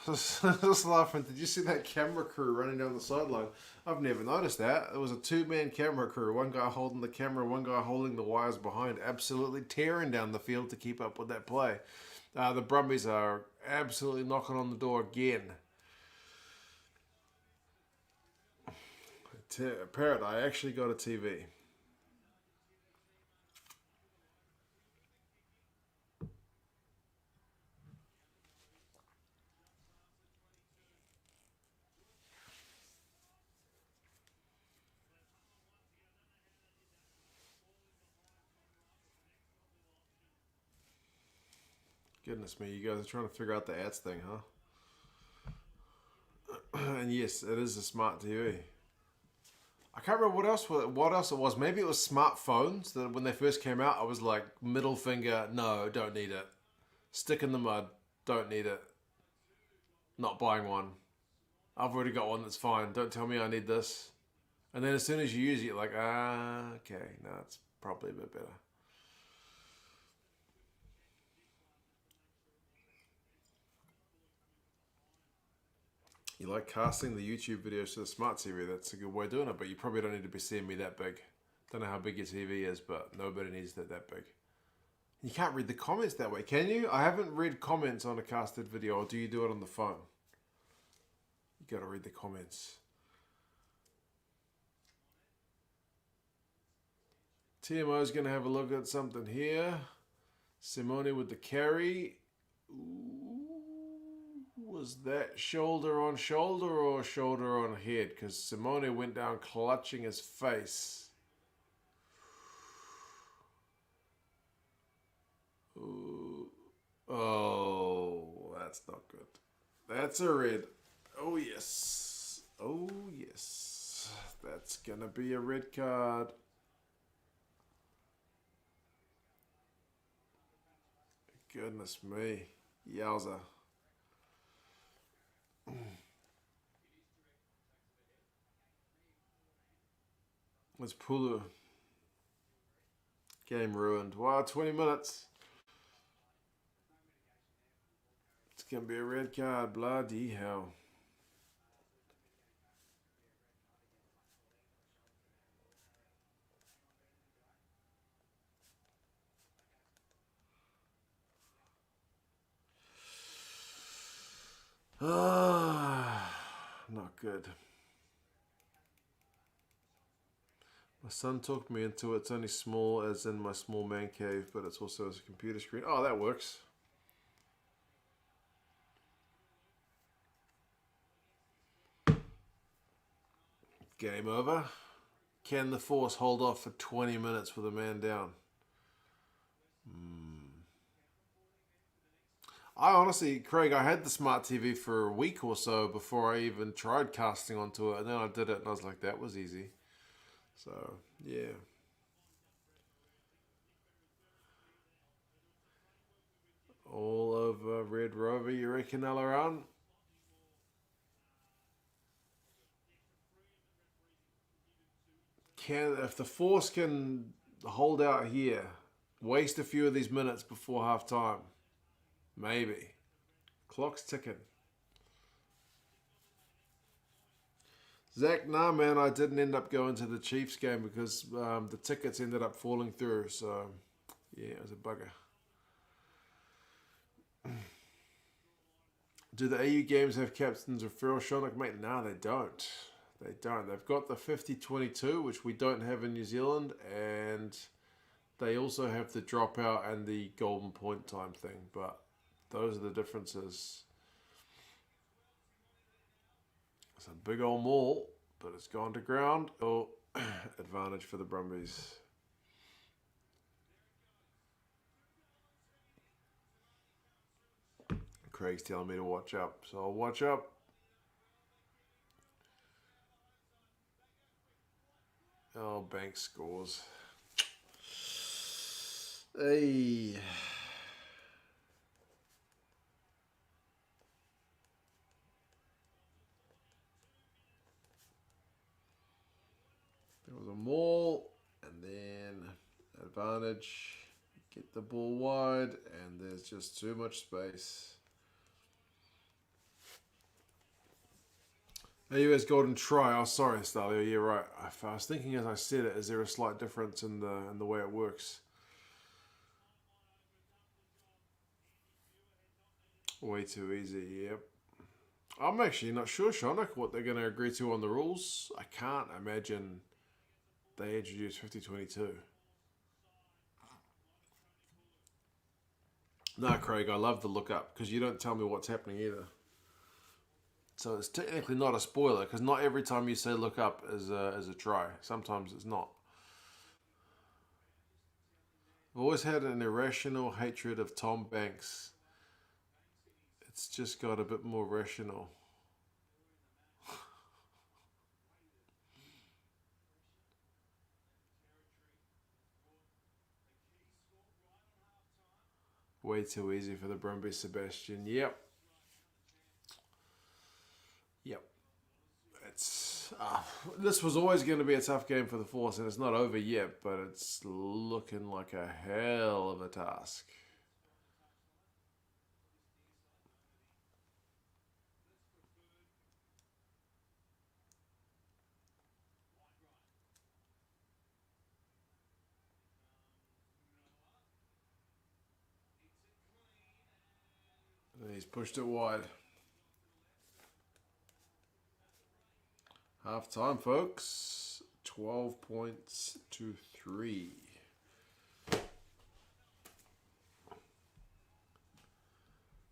Just laughing. Did you see that camera crew running down the sideline? I've never noticed that. It was a two-man camera crew. One guy holding the camera, one guy holding the wires behind, absolutely tearing down the field to keep up with that play. The Brumbies are absolutely knocking on the door again. Parrot, I actually got a TV. Goodness me, you guys are trying to figure out the ads thing, huh? And yes, it is a smart TV. I can't remember what else it was. Maybe it was smartphones that when they first came out, I was like, middle finger, no, don't need it. Stick in the mud, don't need it. Not buying one. I've already got one that's fine. Don't tell me I need this. And then as soon as you use it, you're like, okay, no, it's probably a bit better. You like casting the YouTube videos to the smart TV, that's a good way of doing it, but you probably don't need to be seeing me that big. Don't know how big your TV is, but nobody needs it that big. You can't read the comments that way, can you? I haven't read comments on a casted video, or do you do it on the phone? You gotta read the comments. TMO's gonna have a look at something here. Simone with the carry. Ooh. Was that shoulder on shoulder or shoulder on head? Because Simone went down clutching his face. Ooh. Oh, that's not good. That's a red. Oh, yes. Oh, yes. That's going to be a red card. Goodness me. Yowza. It's Pulu. Game ruined. Wow, 20 minutes. It's going to be a red card. Bloody hell. Not good. My son talked me into it. It's only small as in my small man cave, but it's also as a computer screen. Oh, that works. Game over. Can the Force hold off for 20 minutes with a man down? I honestly, Craig, I had the smart TV for a week or so before I even tried casting onto it, and then I did it, and I was like, that was easy. So, yeah. All over Red Rover, you reckon, Alaran? if the Force can hold out here, waste a few of these minutes before half time, maybe. Clock's ticking. Zach, nah, man, I didn't end up going to the Chiefs game because the tickets ended up falling through. So, yeah, it was a bugger. Do the AU games have captain's referral, Shonik? Mate, no, they don't. They don't. They've got the 50-22, which we don't have in New Zealand, and they also have the dropout and the golden point time thing, but those are the differences. It's a big old maul, but it's gone to ground. Oh, advantage for the Brumbies. Craig's telling me to watch up, so I'll watch up. Oh, Banks scores. Hey. There was a maul, and then advantage. Get the ball wide, and there's just too much space. AUS golden try. Oh, sorry, Stalio. Yeah, right. I was thinking as I said it, is there a slight difference in the way it works? Way too easy. Yep. I'm actually not sure, Shonik, what they're going to agree to on the rules. I can't imagine they introduced 50-22. No, Craig, I love the look up because you don't tell me what's happening either. So it's technically not a spoiler because not every time you say look up is a try. Sometimes it's not. I've always had an irrational hatred of Tom Banks. It's just got a bit more rational. Way too easy for the Brumbies, Sebastian. Yep. This was always going to be a tough game for the Force, and it's not over yet, but it's looking like a hell of a task. And he's pushed it wide. Half time, folks. 12 points to 3.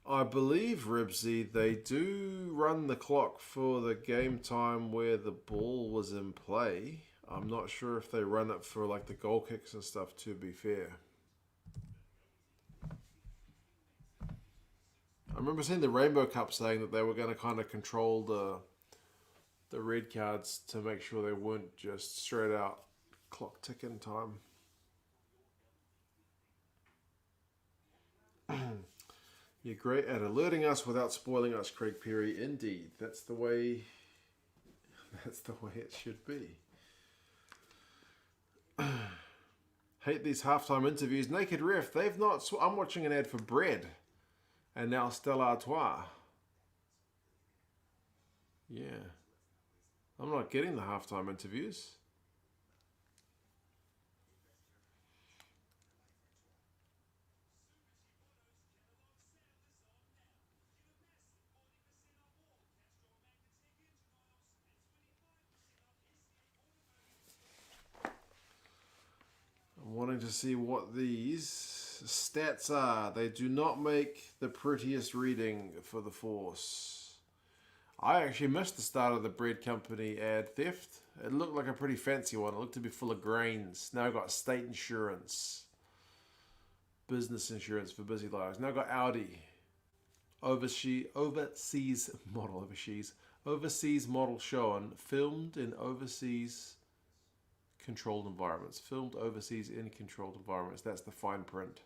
I believe, Ribsy, they do run the clock for the game time where the ball was in play. I'm not sure if they run it for like the goal kicks and stuff, to be fair. I remember seeing the Rainbow Cup saying that they were going to kind of control the red cards to make sure they weren't just straight out clock ticking time. You're great at alerting us without spoiling us, Craig Perry. Indeed, that's the way it should be. Hate these halftime interviews. Naked Ref, they've not... I'm watching an ad for bread. And now Stella Artois. Yeah. I'm not getting the halftime interviews. I'm wanting to see what these stats are. They do not make the prettiest reading for the Force. I actually missed the start of the bread company ad theft. It looked like a pretty fancy one. It looked to be full of grains. Now I've got state insurance. Business insurance for busy lives. Now I've got Audi. Overseas model shown. Filmed in overseas controlled environments. Filmed overseas in controlled environments. That's the fine print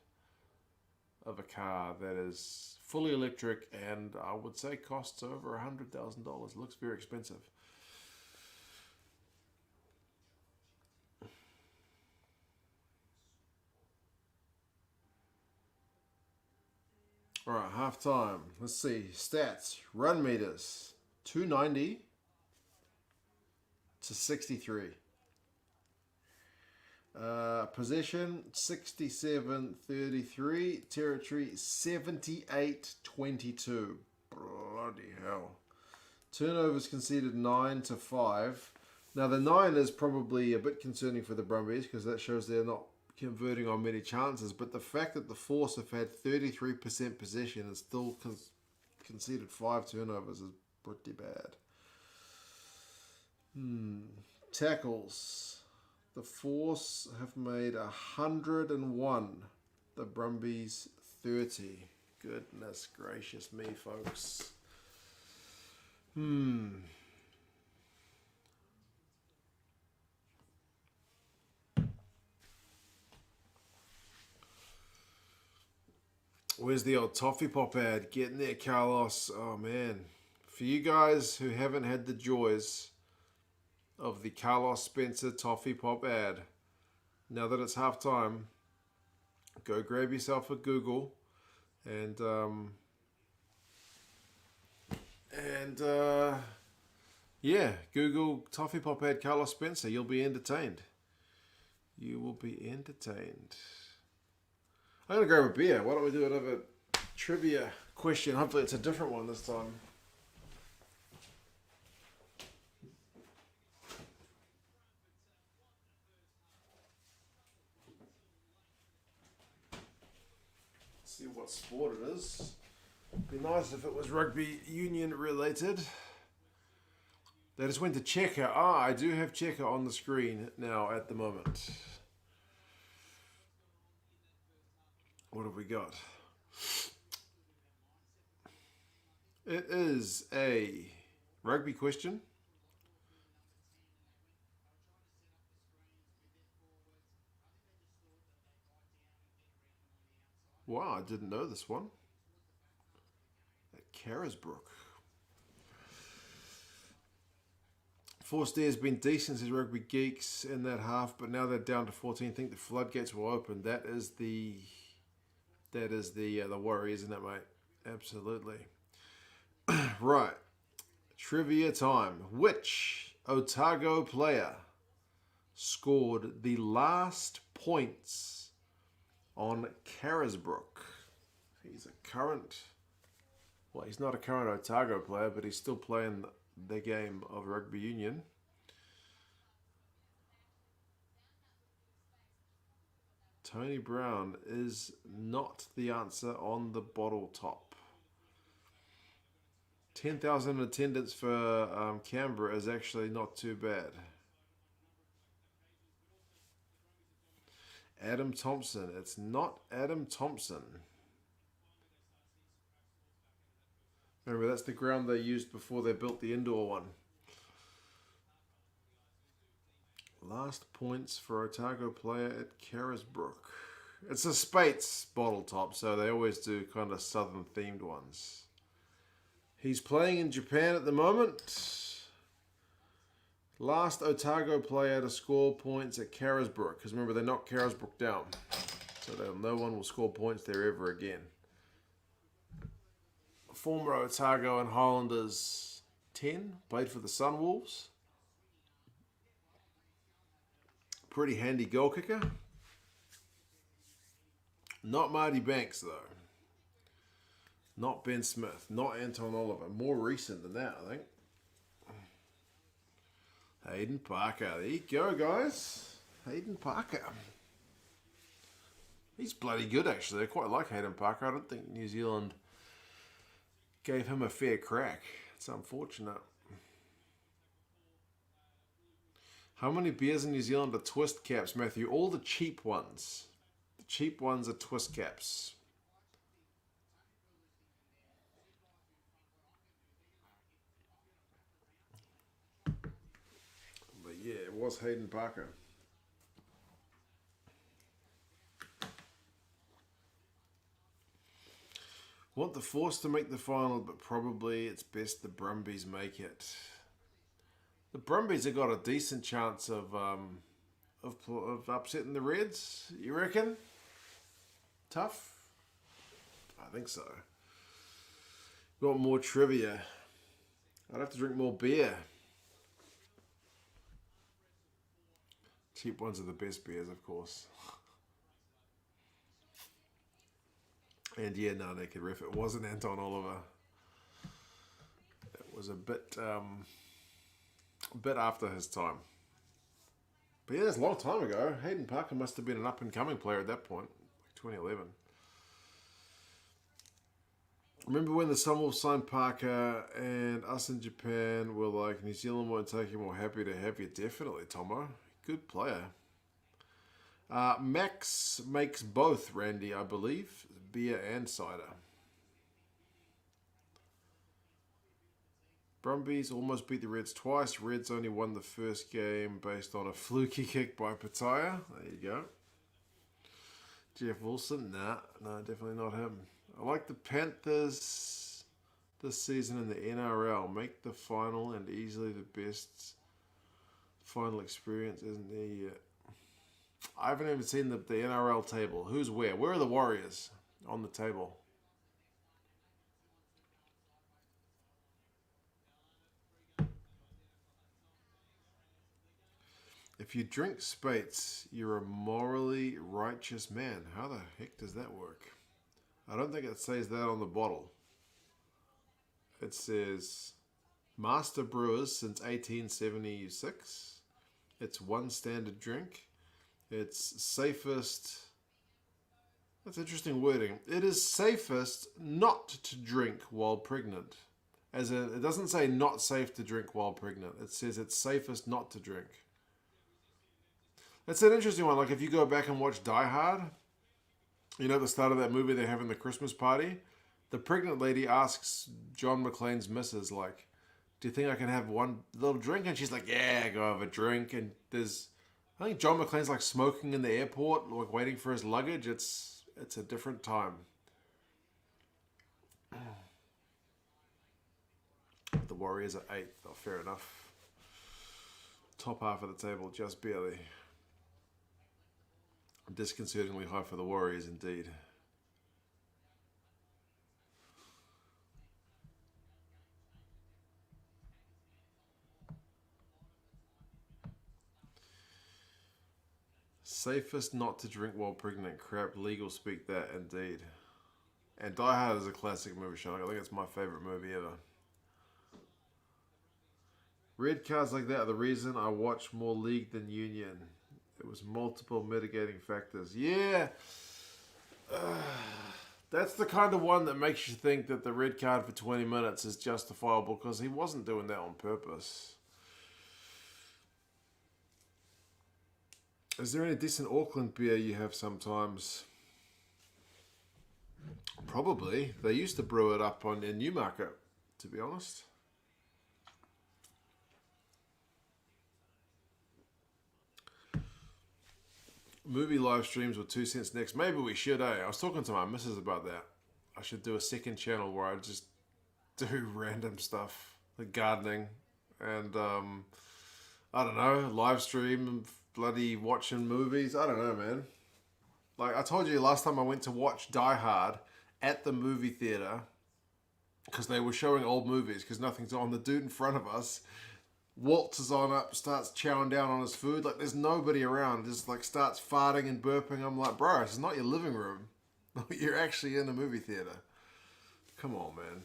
of a car that is fully electric and I would say costs over $100,000. Looks very expensive. All right, half time. Let's see. Stats. Run meters. 290 to 63. Possession 67-33. Territory 78-22. Bloody hell. Turnovers conceded 9 to 5. Now the 9 is probably a bit concerning for the Brumbies because that shows they're not converting on many chances. But the fact that the Force have had 33% possession and still conceded 5 turnovers is pretty bad. Tackles. The Force have made 101. The Brumbies 30. Goodness gracious me, folks. Where's the old Toffee Pop ad? Getting there, Carlos. Oh, man. For you guys who haven't had the joys of the Carlos Spencer Toffee Pop ad, now that it's half time, go grab yourself a Google and yeah, Google Toffee Pop ad Carlos Spencer. You'll be entertained. You will be entertained. I'm going to grab a beer. Why don't we do another trivia question? Hopefully it's a different one this time. Let's see what sport it is. Be nice if it was rugby union related. They just went to Checker. I do have Checker on the screen now at the moment. What have we got? It is a rugby question. Wow, I didn't know this one. At Carisbrook. Force has been decent as Rugby Geeks in that half, but now they're down to 14. I think the floodgates will open. That is the worry, isn't it, mate? Absolutely. Right. Trivia time. Which Otago player scored the last points on Carisbrook? He's not a current Otago player, but he's still playing the game of rugby union. Tony Brown is not the answer on the bottle top. 10,000 attendance for Canberra is actually not too bad. Adam Thompson. It's not Adam Thompson. Remember, that's the ground they used before they built the indoor one. Last points for Otago player at Carisbrook. It's a Spates bottle top, so they always do kind of southern themed ones. He's playing in Japan at the moment. Last Otago player to score points at Carisbrook. Because remember, they knocked Carisbrook down. So no one will score points there ever again. Former Otago and Highlanders 10. Played for the Sunwolves. Pretty handy goal kicker. Not Marty Banks, though. Not Ben Smith. Not Anton Oliver. More recent than that, I think. Hayden Parker. There you go, guys. Hayden Parker. He's bloody good, actually. I quite like Hayden Parker. I don't think New Zealand gave him a fair crack. It's unfortunate. How many beers in New Zealand are twist caps, Matthew? All the cheap ones. The cheap ones are twist caps. But yeah, it was Hayden Parker. Want the Force to make the final, but probably it's best the Brumbies make it. The Brumbies have got a decent chance of upsetting the Reds. You reckon? Tough? I think so. Got more trivia. I'd have to drink more beer. Cheap ones are the best beers, of course. And yeah, no, naked ref. It wasn't Anton Oliver. It was a bit after his time. But yeah, that's a long time ago. Hayden Parker must have been an up-and-coming player at that point, like 2011. Remember when the Sunwolves signed Parker and us in Japan were like, New Zealand won't take him, we're happy to have you. Definitely, Tomo. Good player. Max makes both, Randy, I believe. Beer and cider. Brumbies almost beat the Reds twice. Reds only won the first game based on a fluky kick by Pataya. There you go. Jeff Wilson? Nah, no, definitely not him. I like the Panthers this season in the NRL. Make the final and easily the best final experience, isn't there yet? I haven't even seen the NRL table. Who's where? Where are the Warriors on the table? If you drink Spates, you're a morally righteous man. How the heck does that work? I don't think it says that on the bottle. It says Master Brewers since 1876. It's one standard drink. It's safest. That's interesting wording. It is safest not to drink while pregnant. As in, it doesn't say not safe to drink while pregnant. It says it's safest not to drink. That's an interesting one. Like if you go back and watch Die Hard, you know, at the start of that movie, they're having the Christmas party. The pregnant lady asks John McClane's missus, like, do you think I can have one little drink? And she's like, yeah, go have a drink. And I think John McClane's like smoking in the airport, like waiting for his luggage. It's a different time. The Warriors are 8th. Oh, fair enough. Top half of the table, just barely. Disconcertingly high for the Warriors, indeed. Safest not to drink while pregnant. Crap, legal speak that, indeed. And Die Hard is a classic movie, Sean. I think it's my favourite movie ever. Red cards like that are the reason I watch more league than union. It was multiple mitigating factors. Yeah. That's the kind of one that makes you think that the red card for 20 minutes is justifiable because he wasn't doing that on purpose. Is there any decent Auckland beer you have sometimes? Probably. They used to brew it up in Newmarket, to be honest. Movie live streams with 2 cents next. Maybe we should, eh? I was talking to my missus about that. I should do a second channel where I just do random stuff, like gardening and, I don't know, live stream, bloody watching movies. I don't know, man. Like I told you last time I went to watch Die Hard at the movie theater because they were showing old movies because nothing's on. The dude in front of us waltzes on up, starts chowing down on his food. Like there's nobody around. Just like starts farting and burping. I'm like, bro, this is not your living room. You're actually in a movie theater. Come on, man.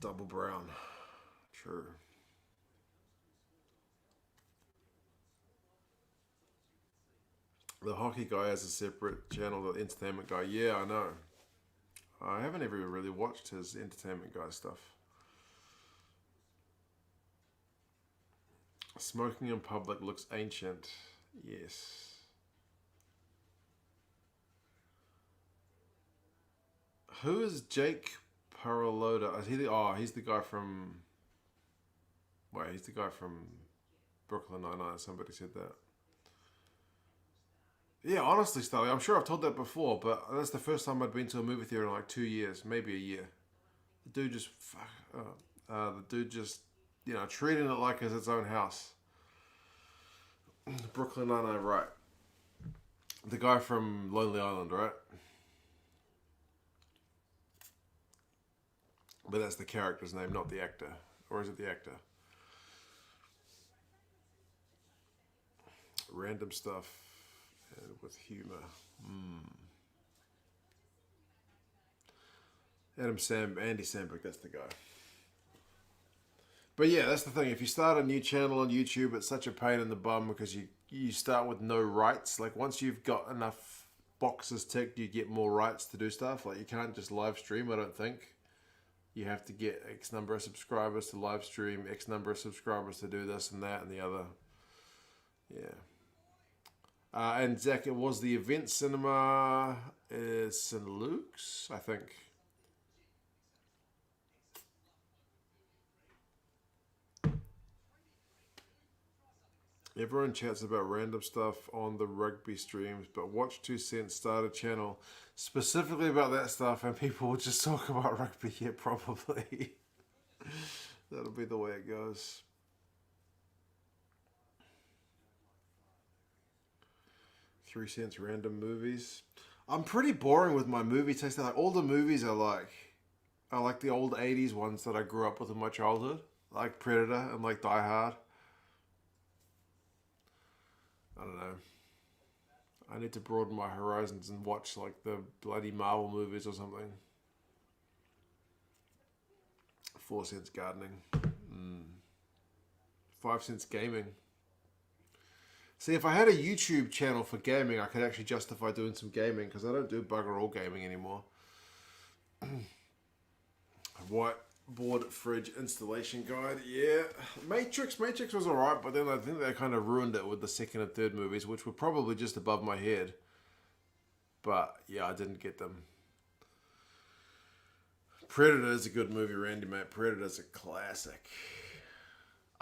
Double brown. Sure. The hockey guy has a separate channel, the entertainment guy. Yeah, I know. I haven't ever really watched his entertainment guy stuff. Smoking in public looks ancient. Yes. Who is Jake Paraloda? Is he he's the guy from... Wait, he's the guy from Brooklyn Nine-Nine. Somebody said that. Yeah, honestly, Stanley, I'm sure I've told that before, but that's the first time I'd been to a movie theater in like 2 years, maybe a year. The dude just, treating it like it's its own house. Brooklyn Nine-Nine, right. The guy from Lonely Island, right? But that's the character's name, not the actor. Or is it the actor? Random stuff and with humor. Andy Samberg, that's the guy. But yeah, that's the thing. If you start a new channel on YouTube, it's such a pain in the bum because you start with no rights. Like once you've got enough boxes ticked, you get more rights to do stuff. Like you can't just live stream, I don't think. You have to get X number of subscribers to live stream, X number of subscribers to do this and that and the other. Yeah. And Zach, it was the event cinema St. Luke's, I think. Everyone chats about random stuff on the rugby streams, but Watch 2 Cents start a channel specifically about that stuff and people will just talk about rugby. Yeah, probably. That'll be the way it goes. 3 cents random movies. I'm pretty boring with my movie taste. Like all the movies I like the old 80s ones that I grew up with in my childhood, like Predator and like Die Hard. I don't know. I need to broaden my horizons and watch like the bloody Marvel movies or something. 4 cents gardening. 5 cents gaming. See, if I had a YouTube channel for gaming, I could actually justify doing some gaming because I don't do bugger all gaming anymore. Whiteboard fridge installation guide. Yeah. Matrix was alright, but then I think they kind of ruined it with the second and third movies, which were probably just above my head. But yeah, I didn't get them. Predator is a good movie, Randy, mate. Predator's a classic.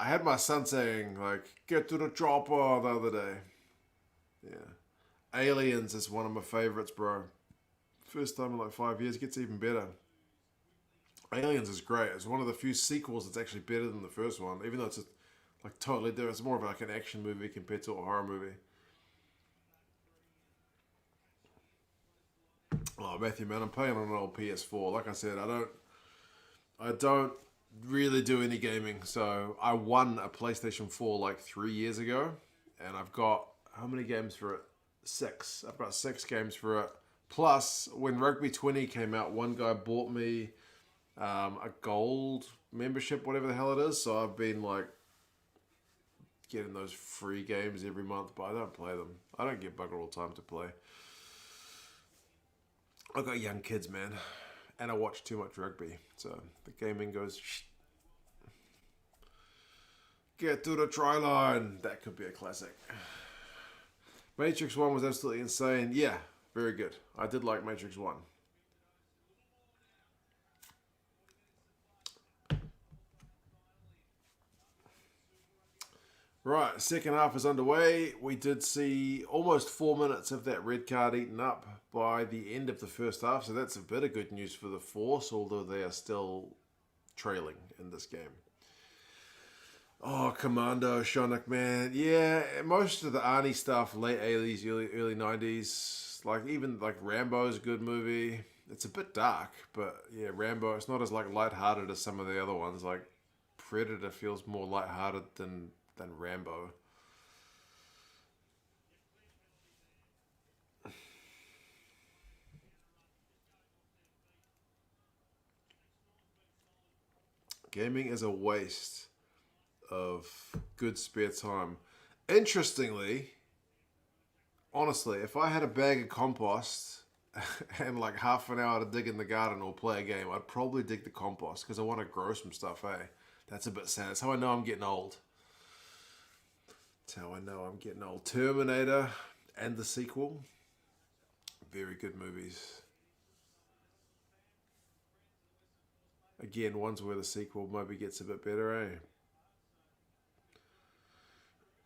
I had my son saying, like, get to the chopper the other day. Yeah. Aliens is one of my favorites, bro. First time in like 5 years. Gets even better. Aliens is great. It's one of the few sequels that's actually better than the first one, even though it's like totally different. It's more of like an action movie compared to a horror movie. Oh, Matthew, man, I'm playing on an old PS4. Like I said, I don't really do any gaming. So I won a PlayStation 4 like 3 years ago, and I've got how many games for it? 6. I've got 6 games for it. Plus, when Rugby 20 came out, one guy bought me a gold membership, whatever the hell it is. So I've been like getting those free games every month, but I don't play them. I don't get bugger all time to play. I've got young kids, man, and I watch too much rugby, so the gaming goes. Get to the try line. That could be a classic. Matrix 1 was absolutely insane. Yeah, very good. I did like Matrix 1. Right, second half is underway. We did see almost 4 minutes of that red card eaten up by the end of the first half, so that's a bit of good news for the Force, although they are still trailing in this game. Oh, Commando, Shonik, man. Yeah, most of the Arnie stuff, late 80s, early 90s, like even like Rambo's a good movie. It's a bit dark, but yeah, Rambo, it's not as like lighthearted as some of the other ones. Like Predator feels more lighthearted than Rambo. Gaming is a waste of good spare time. Interestingly, honestly, if I had a bag of compost and like half an hour to dig in the garden or play a game, I'd probably dig the compost because I want to grow some stuff, eh? That's a bit sad. That's how I know I'm getting old. That's how I know I'm getting old. Terminator and the sequel. Very good movies. Again, ones where the sequel maybe gets a bit better,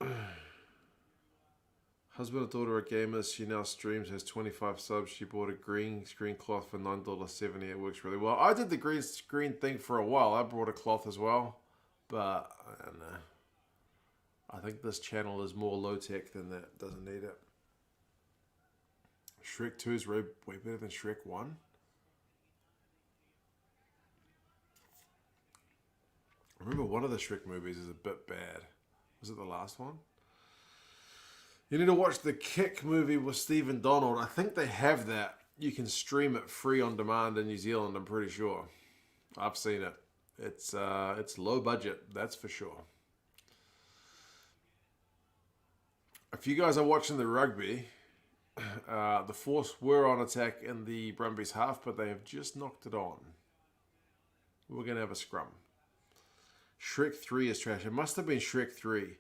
eh? Husband and daughter are gamers. She now streams, has 25 subs. She bought a green screen cloth for $9.70. It works really well. I did the green screen thing for a while. I brought a cloth as well. But, I don't know. I think this channel is more low-tech than that. Doesn't need it. Shrek 2 is way better than Shrek 1. I remember one of the Shrek movies is a bit bad. Was it the last one? You need to watch the Kick movie with Stephen Donald. I think they have that. You can stream it free on demand in New Zealand, I'm pretty sure. I've seen it. It's low budget, that's for sure. If you guys are watching the rugby, the Force were on attack in the Brumbies half, but they have just knocked it on. We're going to have a scrum. Shrek 3 is trash. It must have been Shrek 3.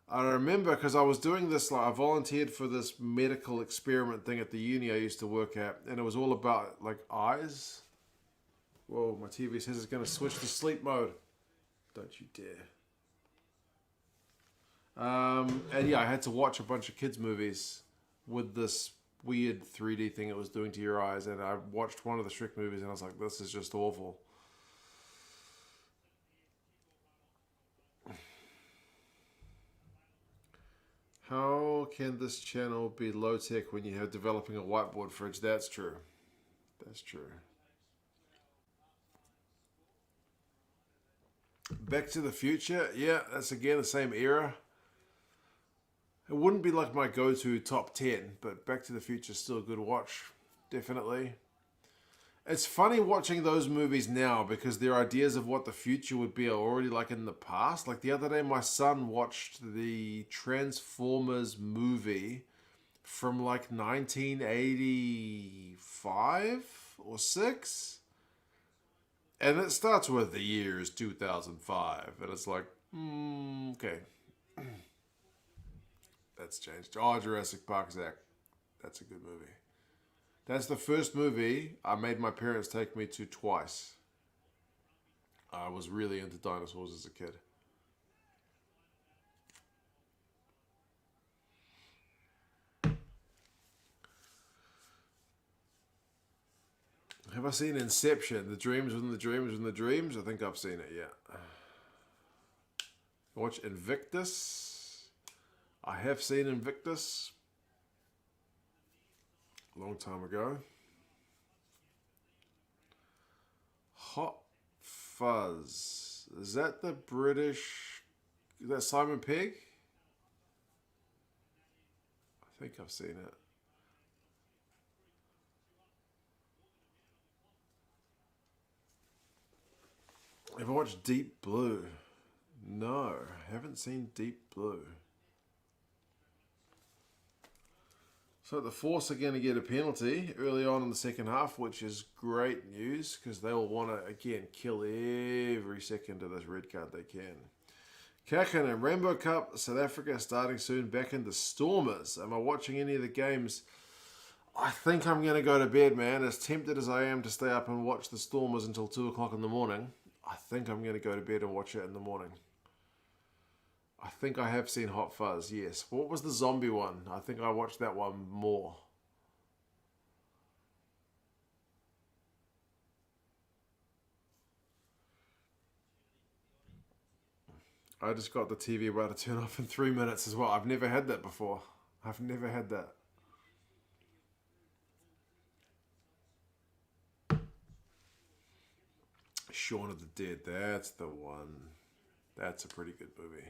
I remember because I was doing this, like I volunteered for this medical experiment thing at the uni I used to work at, and it was all about like eyes. Whoa, my TV says it's going to switch to sleep mode. Don't you dare. And yeah, I had to watch a bunch of kids' movies with this weird 3D thing it was doing to your eyes, and I watched one of the Shrek movies and I was like, this is just awful. How can this channel be low-tech when you have developing a whiteboard fridge? That's true. That's true. Back to the Future. Yeah, that's again the same era. It wouldn't be like my go-to top 10, but Back to the Future is still a good watch. Definitely. It's funny watching those movies now because their ideas of what the future would be are already like in the past. Like the other day, my son watched the Transformers movie from like 1985 or 6. And it starts with the year is 2005. And it's like, okay. That's changed. Oh, Jurassic Park, Zach. That's a good movie. That's the first movie I made my parents take me to twice. I was really into dinosaurs as a kid. Have I seen Inception? The Dreams Within the Dreams Within the Dreams? I think I've seen it, yeah. Watch Invictus. I have seen Invictus. A long time ago. Hot Fuzz. Is that the British... Is that Simon Pegg? I think I've seen it. Have I watched Deep Blue? No, I haven't seen Deep Blue. So the Force are going to get a penalty early on in the second half, which is great news because they'll want to, again, kill every second of this red card they can. Kakan and Rainbow Cup, South Africa starting soon, back into Stormers. Am I watching any of the games? I think I'm going to go to bed, man. As tempted as I am to stay up and watch the Stormers until 2 o'clock in the morning, I think I'm going to go to bed and watch it in the morning. I think I have seen Hot Fuzz, yes. What was the zombie one? I think I watched that one more. I just got the TV about to turn off in 3 minutes as well. I've never had that before. I've never had that. Shaun of the Dead, that's the one. That's a pretty good movie.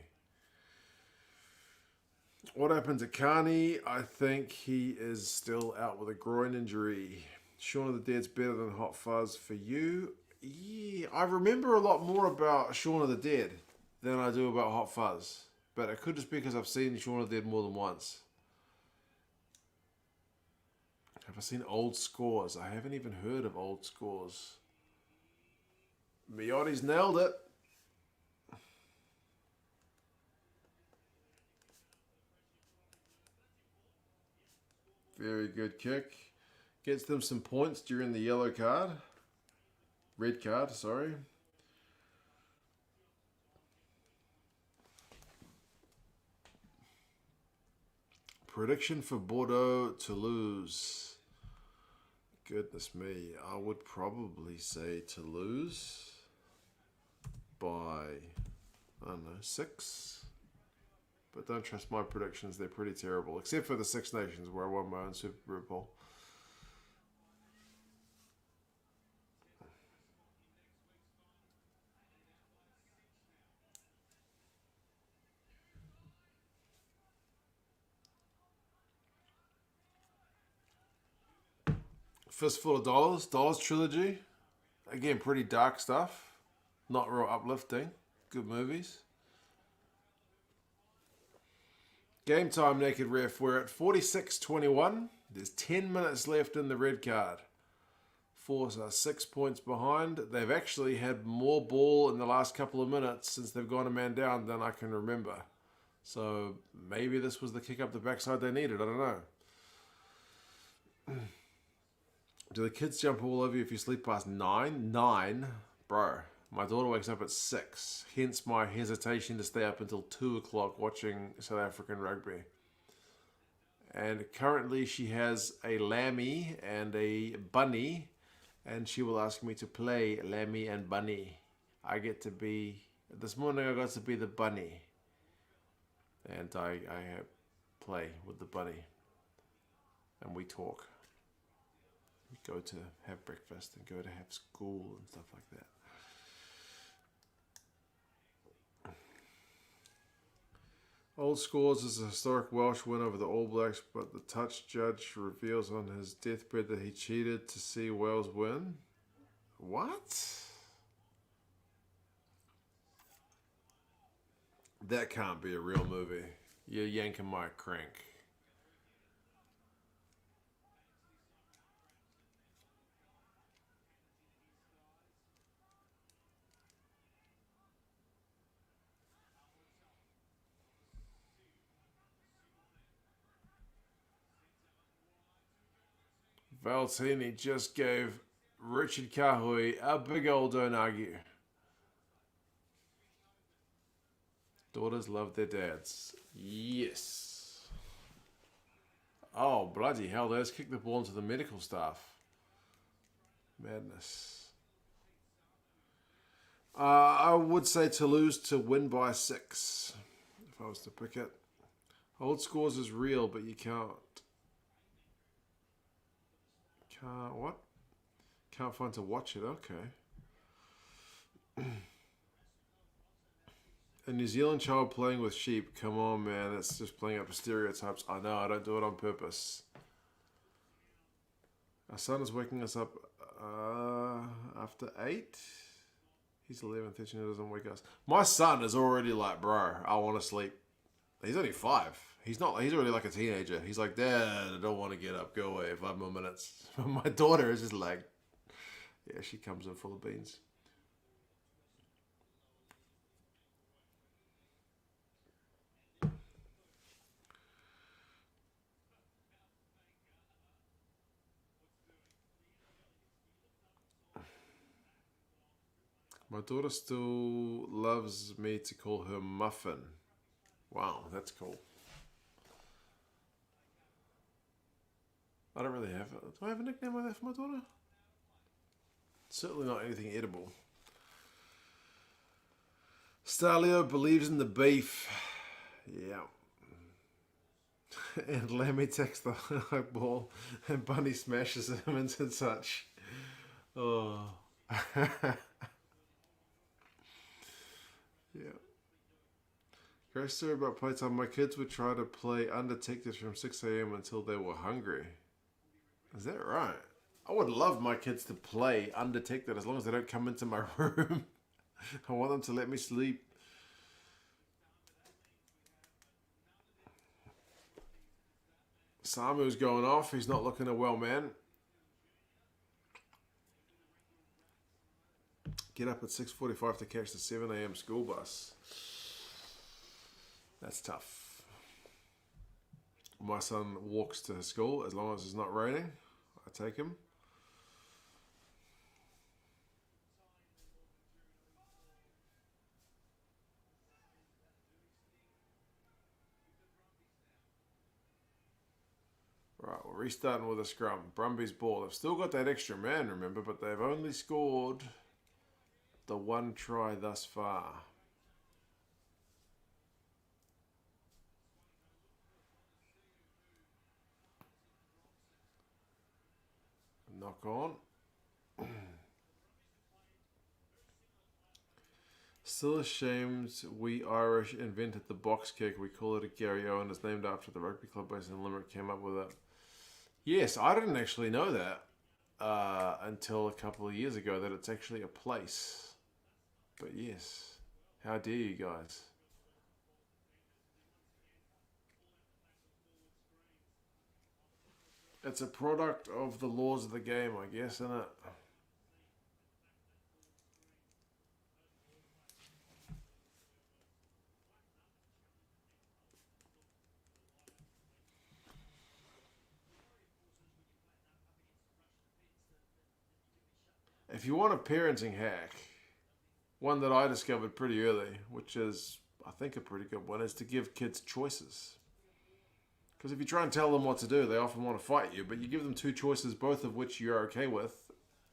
What happened to Carney? I think he is still out with a groin injury. Shaun of the Dead's better than Hot Fuzz for you. Yeah, I remember a lot more about Shaun of the Dead than I do about Hot Fuzz. But it could just be because I've seen Shaun of the Dead more than once. Have I seen Old Scores? I haven't even heard of Old Scores. Miotti's nailed it. Very good kick. Gets them some points during the yellow card. Red card, sorry. Prediction for Bordeaux Toulouse. Goodness me. I would probably say Toulouse by, I don't know, 6. But don't trust my predictions. They're pretty terrible. Except for the Six Nations where I won my own Super Bowl. Fistful of Dollars. Dollars Trilogy. Again, pretty dark stuff. Not real uplifting. Good movies. Game time, Naked Ref. We're at 46-21. There's 10 minutes left in the red card. Force are 6 points behind. They've actually had more ball in the last couple of minutes since they've gone a man down than I can remember. So maybe this was the kick up the backside they needed. I don't know. Do the kids jump all over you if you sleep past 9? 9? Bro. My daughter wakes up at 6, hence my hesitation to stay up until 2 o'clock watching South African rugby. And currently she has a lammy and a bunny, and she will ask me to play lammy and bunny. I get to be, this morning I got to be the bunny. And I play with the bunny. And we talk. We go to have breakfast and go to have school and stuff like that. Old Scores is a historic Welsh win over the All Blacks, but the touch judge reveals on his deathbed that he cheated to see Wales win. What? That can't be a real movie. You're yanking my crank. Valtini just gave Richard Kahui a big old don't argue. Daughters love their dads. Yes. Oh, bloody hell, they just kicked the ball into the medical staff. Madness. I would say Toulouse to win by 6, if I was to pick it. Old Scores is real, but you can't. What? Can't find to watch it. Okay. A New Zealand child playing with sheep. Come on, man. That's just playing up to stereotypes. I know. I don't do it on purpose. Our son is waking us up after 8. He's 11, 13. He doesn't wake us. My son is already like, bro, I want to sleep. He's only 5. He's already like a teenager. He's like, Dad, I don't want to get up. Go away. 5 more minutes. My daughter is just like, yeah, she comes in full of beans. My daughter still loves me to call her Muffin. Wow, that's cool. I don't really have it. Do I have a nickname like that for my daughter? Certainly not anything edible. Stalio believes in the beef. Yeah. And Lammy takes the high ball and Bunny smashes him into touch. Oh. Yeah. Great story about playtime. My kids would try to play Undetected from 6 a.m. until they were hungry. Is that right? I would love my kids to play Undetected as long as they don't come into my room. I want them to let me sleep. Samu's going off. He's not looking a well man. Get up at 6:45 to catch the 7 a.m. school bus. That's tough. My son walks to his school as long as it's not raining. I take him. Right, we're restarting with a scrum. Brumbies ball. They've still got that extra man, remember, but they've only scored the 1 try thus far. Knock on. Still ashamed we Irish invented the box kick. We call it a Gary Owen. It's named after the rugby club based in Limerick came up with it. Yes, I didn't actually know that until a couple of years ago, that it's actually a place. But yes, how dare you guys? It's a product of the laws of the game, I guess, isn't it? If you want a parenting hack, one that I discovered pretty early, which is, I think, a pretty good one, is to give kids choices. Because if you try and tell them what to do, they often want to fight you, but you give them two choices, both of which you're okay with,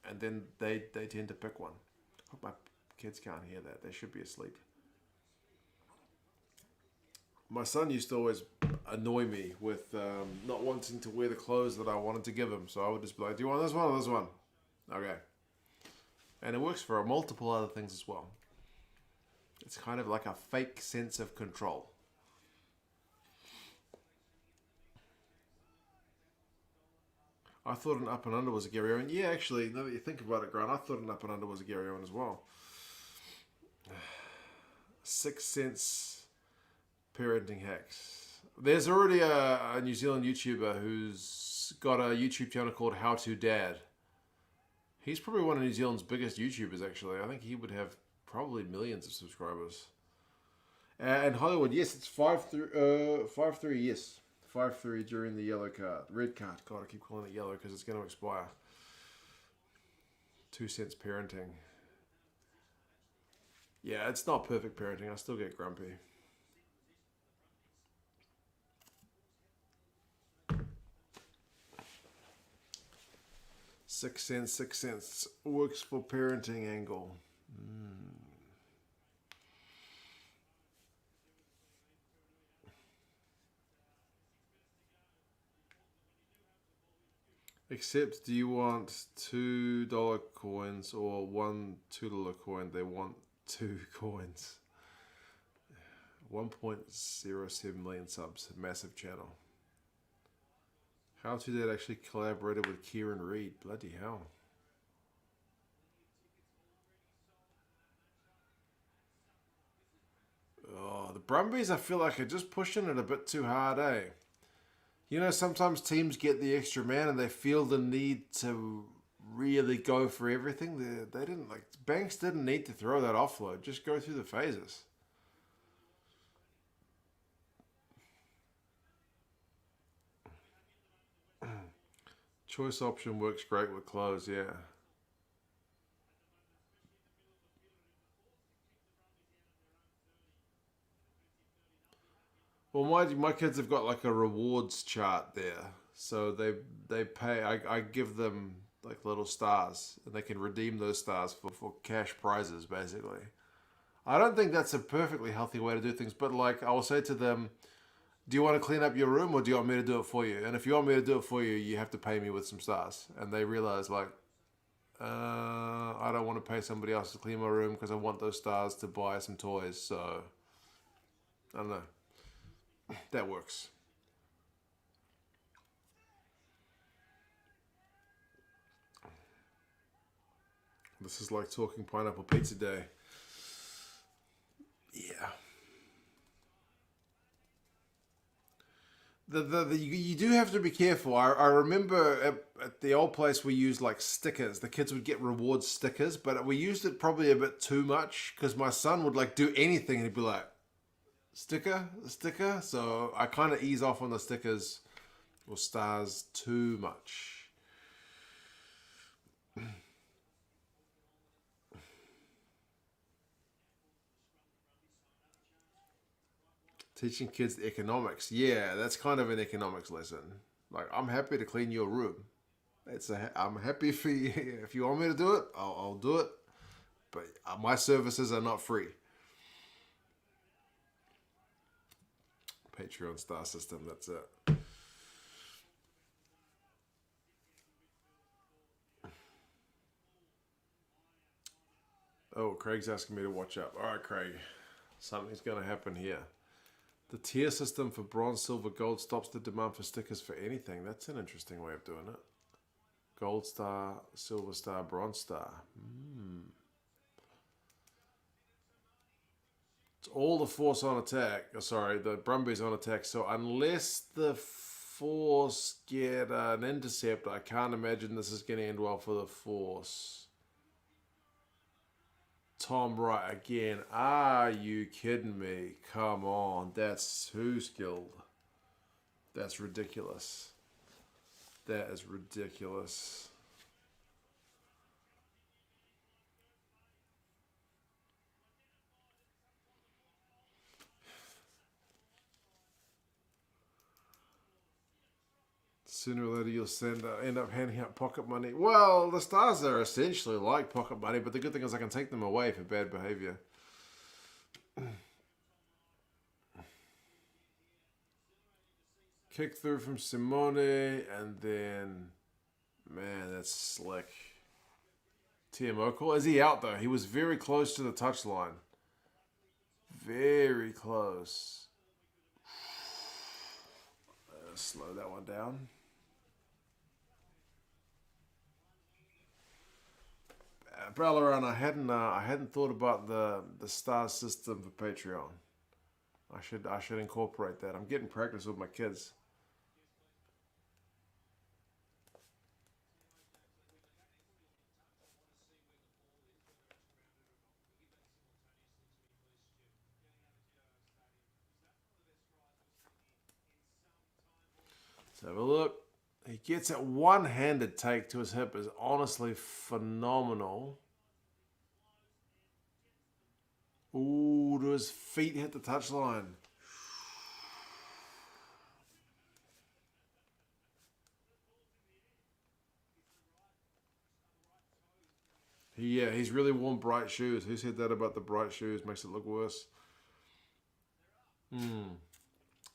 and then they tend to pick one. I hope my kids can't hear that. They should be asleep. My son used to always annoy me with not wanting to wear the clothes that I wanted to give him. So I would just be like, do you want this one or this one? Okay. And it works for multiple other things as well. It's kind of like a fake sense of control. I thought an up and under was a Gary Owen. Yeah, actually, now that you think about it, Grant, I thought an up and under was a Gary Owen as well. 6 Sense parenting hacks. There's already a New Zealand YouTuber who's got a YouTube channel called How To Dad. He's probably one of New Zealand's biggest YouTubers, actually. I think he would have probably millions of subscribers. And Hollywood, yes, it's 5-3, yes. 5-3 during the yellow card. Red card. God, I keep calling it yellow because it's going to expire. 2 Cents parenting. Yeah, it's not perfect parenting. I still get grumpy. Six Sense works for parenting angle. Except, do you want $2 coins or one $2 coin? They want 2 coins. 1.07 million subs. Massive channel. How To Dad actually collaborated with Kieran Reid. Bloody hell. Oh, the Brumbies, I feel like, are just pushing it a bit too hard, eh? You know, sometimes teams get the extra man and they feel the need to really go for everything. They didn't, like, Banks didn't need to throw that offload. Just go through the phases. Choice option works great with close, yeah. Well, my kids have got like a rewards chart there, so they pay. I give them like little stars, and they can redeem those stars for cash prizes, basically. I don't think that's a perfectly healthy way to do things, but like I will say to them, do you want to clean up your room or do you want me to do it for you? And if you want me to do it for you, you have to pay me with some stars. And they realize like, I don't want to pay somebody else to clean my room because I want those stars to buy some toys. So I don't know. That works. This is like talking pineapple pizza day. Yeah. You do have to be careful. I remember at the old place we used like stickers. The kids would get reward stickers, but we used it probably a bit too much because my son would like do anything and he'd be like, sticker. So I kind of ease off on the stickers or stars too much. Teaching kids economics. Yeah, that's kind of an economics lesson. Like, I'm happy to clean your room. I'm happy for you. If you want me to do it, I'll do it. But my services are not free. Patreon star system, that's it. Oh, Craig's asking me to watch up. All right, Craig. Something's going to happen here. The tier system for bronze, silver, gold stops the demand for stickers for anything. That's an interesting way of doing it. Gold star, silver star, bronze star. It's all the force on attack. Oh, sorry, the Brumbies on attack. So unless the force get an intercept, I can't imagine this is going to end well for the force. Tom Wright again. Are you kidding me? Come on. That's too skilled. That's ridiculous. That is ridiculous. Sooner or later, you'll end up handing out pocket money. Well, the stars are essentially like pocket money, but the good thing is I can take them away for bad behavior. Kick through from Simone, and then, man, that's slick. TMO call. Is he out, though? He was very close to the touchline. Very close. Slow that one down. Ballaran, I hadn't thought about the star system for Patreon. I should incorporate that. I'm getting practice with my kids. Let's have a look. He gets a one-handed take to his hip is honestly phenomenal. Ooh, do his feet hit the touchline? Yeah, he's really worn bright shoes. Who said that about the bright shoes? Makes it look worse.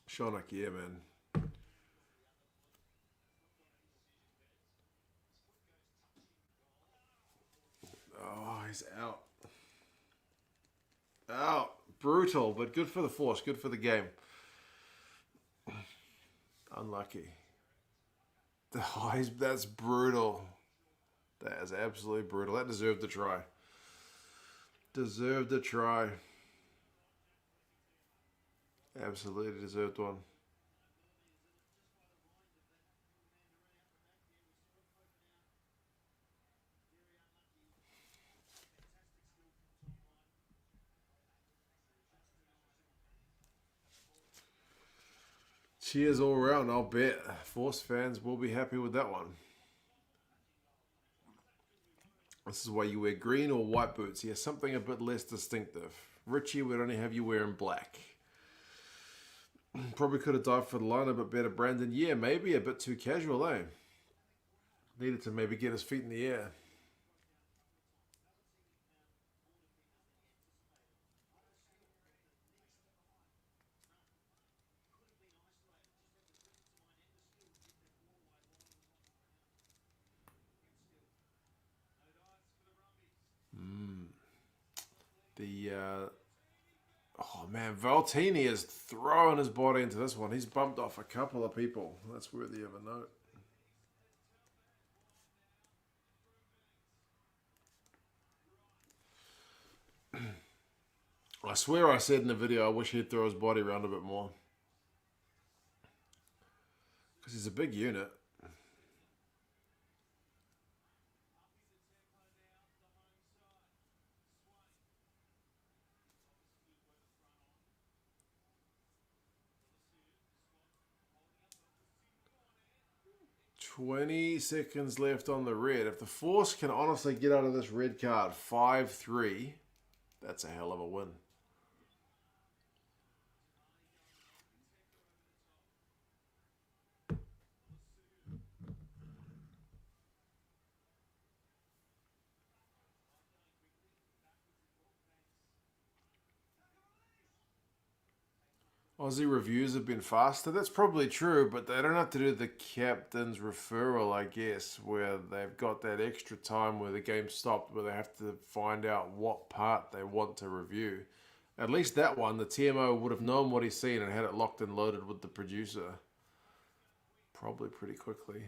Shonak, yeah, man. Oh, he's out. Out. Brutal, but good for the force. Good for the game. Unlucky. Oh, that's brutal. That is absolutely brutal. That deserved a try. Deserved a try. Absolutely deserved one. Cheers all around, I'll bet. Force fans will be happy with that one. This is why you wear green or white boots. Yeah, something a bit less distinctive. Richie would only have you wearing black. Probably could have dived for the line a bit better. Brandon, yeah, maybe a bit too casual, eh? Needed to maybe get his feet in the air. Oh man, Valtini is throwing his body into this one. He's bumped off a couple of people. That's worthy of a note. I swear I said in the video I wish he'd throw his body around a bit more. Because he's a big unit. "20 seconds left on the red. If the Force can honestly get out of this red card 5-3, that's a hell of a win. Aussie reviews have been faster. That's probably true, but they don't have to do the captain's referral, I guess, where they've got that extra time where the game stopped, where they have to find out what part they want to review. At least that one, the TMO would have known what he's seen and had it locked and loaded with the producer. Probably pretty quickly.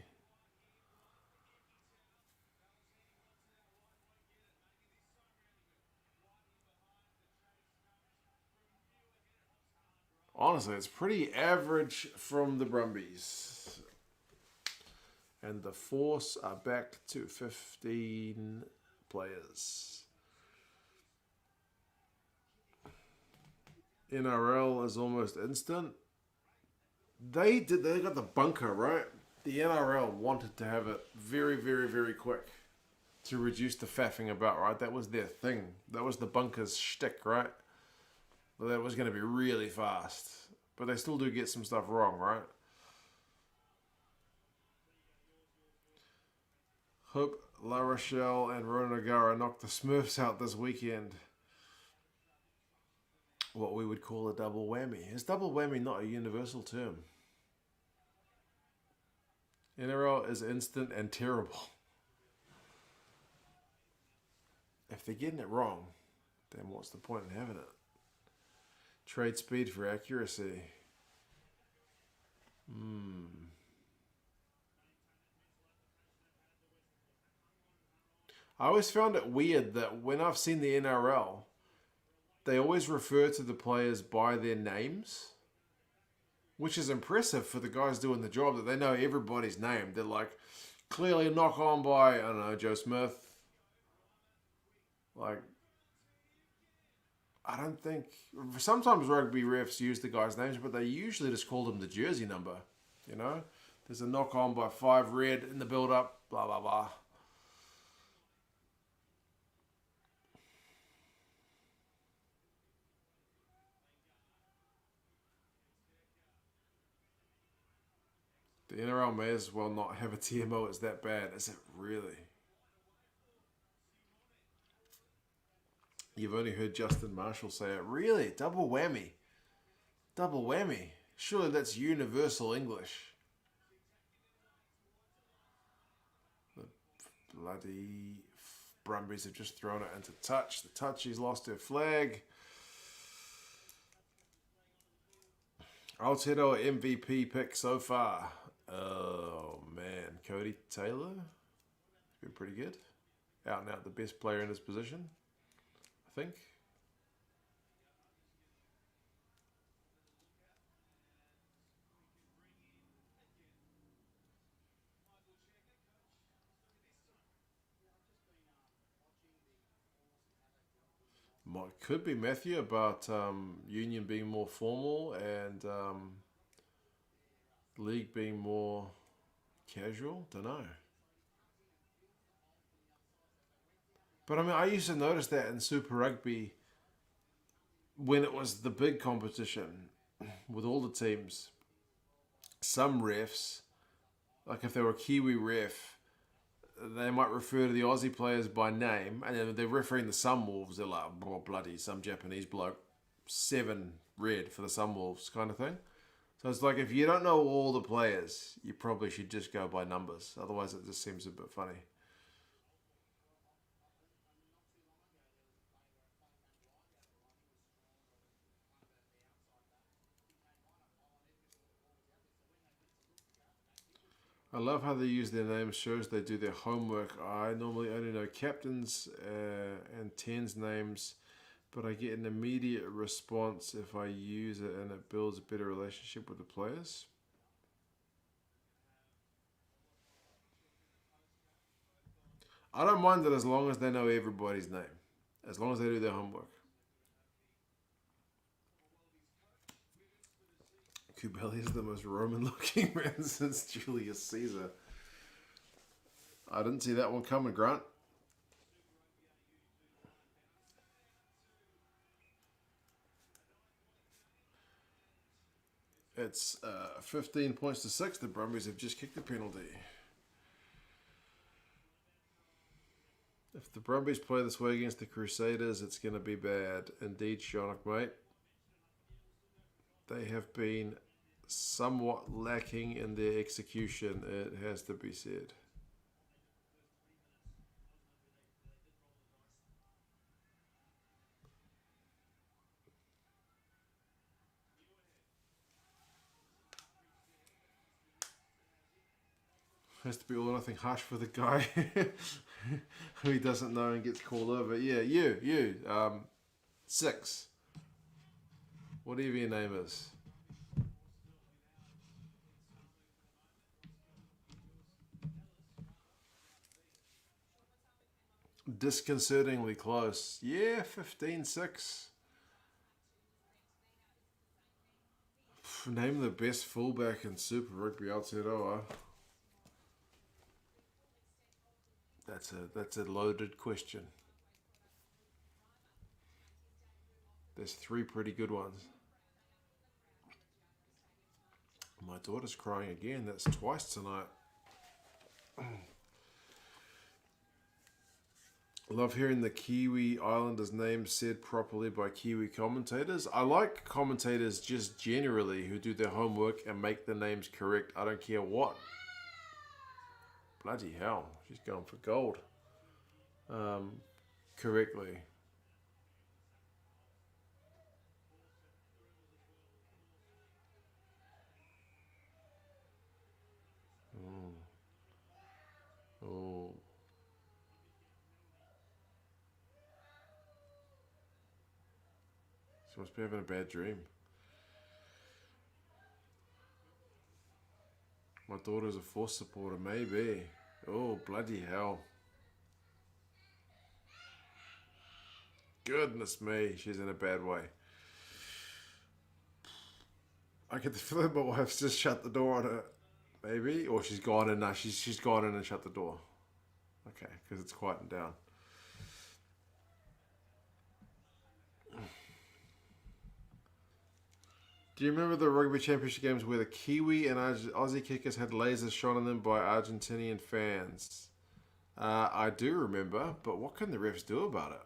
Honestly, it's pretty average from the Brumbies. And the Force are back to 15 players. NRL is almost instant. They got the bunker, right? The NRL wanted to have it very, very, very quick to reduce the faffing about, right? That was their thing. That was the bunker's shtick, right? But that was going to be really fast. But they still do get some stuff wrong, right? Hope La Rochelle and Ronagara knock the Smurfs out this weekend. What we would call a double whammy. Is double whammy not a universal term? NRL is instant and terrible. If they're getting it wrong, then what's the point in having it? Trade speed for accuracy. I always found it weird that when I've seen the NRL, they always refer to the players by their names, which is impressive for the guys doing the job, that they know everybody's name. They're like, clearly knock on by, I don't know, Joe Smith. Like, I don't think... Sometimes rugby refs use the guys' names, but they usually just call them the jersey number, you know? There's a knock on by 5 red in the build-up, blah, blah, blah. The NRL may as well not have a TMO. It's that bad. Is it really? You've only heard Justin Marshall say it. Really? Double whammy. Double whammy. Surely that's universal English. The bloody Brumbies have just thrown it into touch. The touchies lost their flag. Aotearoa MVP pick so far. Oh, man. Cody Taylor. He's been pretty good. Out and out the best player in his position, I think. Could be Matthew about Union being more formal and League being more casual. Don't know. But I mean, I used to notice that in Super Rugby when it was the big competition with all the teams. Some refs, like if they were a Kiwi ref, they might refer to the Aussie players by name, and then they're referring the Sunwolves. They're like, oh, bloody, some Japanese bloke, 7 red for the Sunwolves kind of thing. So it's like if you don't know all the players, you probably should just go by numbers. Otherwise, it just seems a bit funny. I love how they use their names. Shows they do their homework. I normally only know captains and 10's names, but I get an immediate response if I use it, and it builds a better relationship with the players. I don't mind it as long as they know everybody's name, as long as they do their homework. Kubeli is the most Roman-looking man since Julius Caesar. I didn't see that one coming, Grant. It's 15 points to 6. The Brumbies have just kicked a penalty. If the Brumbies play this way against the Crusaders, it's going to be bad. Indeed, Shonik, mate. they have been somewhat lacking in their execution, it has to be said. Has to be all or nothing harsh for the guy who he doesn't know and gets called over. Yeah, you. 6. Whatever your name is. Disconcertingly close. Yeah, 15-6. Name the best fullback in Super Rugby Aotearoa. That's a loaded question. There's 3 pretty good ones. My daughter's crying again. That's twice tonight. Love hearing the Kiwi Islanders' names said properly by Kiwi commentators. I like commentators just generally who do their homework and make the names correct. I don't care what. Bloody hell, she's going for gold. Correctly. Oh. She must be having a bad dream. My daughter's a Force supporter, maybe. Oh, bloody hell. Goodness me, she's in a bad way. I get the feeling my wife's just shut the door on her, maybe, or she's gone in. No, she's gone in and shut the door. Okay, because it's quieting down. Do you remember the Rugby Championship games where the Kiwi and Aussie kickers had lasers shot on them by Argentinian fans? I do remember, but what can the refs do about it?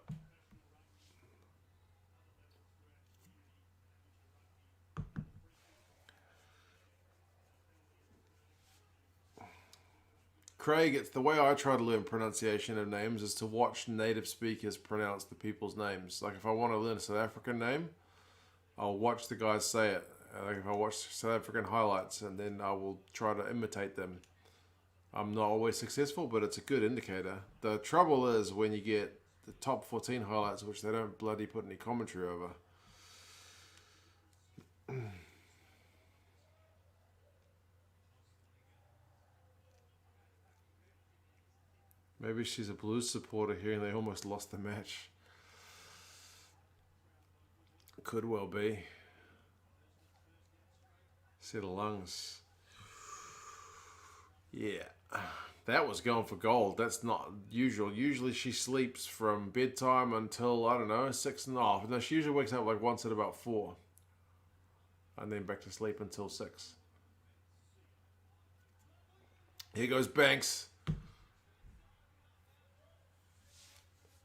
Craig, it's the way I try to learn pronunciation of names is to watch native speakers pronounce the people's names. Like if I want to learn a South African name, I'll watch the guys say it. Like if I watch South African highlights, and then I will try to imitate them. I'm not always successful, but it's a good indicator. The trouble is when you get the top 14 highlights, which they don't bloody put any commentary over. Maybe she's a Blues supporter hearing they almost lost the match. Could well be. Set of lungs. Yeah. That was going for gold. That's not usual. Usually she sleeps from bedtime until, I don't know, 6 and a half. No, she usually wakes up like once at about 4. And then back to sleep until 6. Here goes Banks.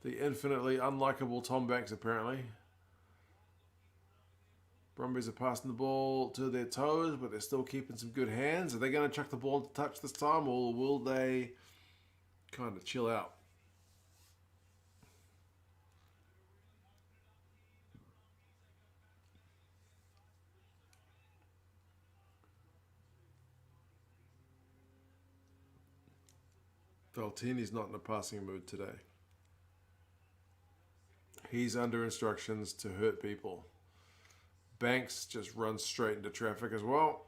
The infinitely unlikable Tom Banks, apparently. Brumbies are passing the ball to their toes, but they're still keeping some good hands. Are they going to chuck the ball to touch this time, or will they kind of chill out? Valtini's not in a passing mood today. He's under instructions to hurt people. Banks just runs straight into traffic as well.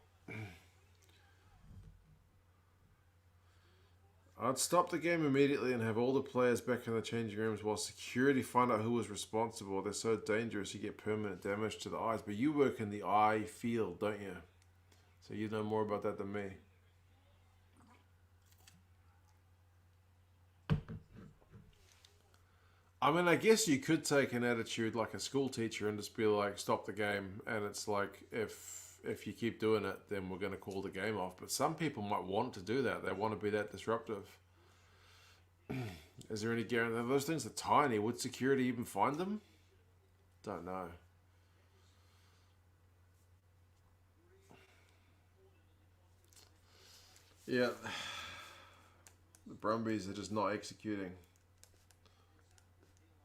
I'd stop the game immediately and have all the players back in the changing rooms while security find out who was responsible. They're so dangerous, you get permanent damage to the eyes. But you work in the eye field, don't you? So you know more about that than me. I mean, I guess you could take an attitude like a school teacher and just be like, stop the game. And it's like, if you keep doing it, then we're going to call the game off. But some people might want to do that. They want to be that disruptive. Is there any guarantee? Those things are tiny. Would security even find them? Don't know. Yeah, the Brumbies are just not executing.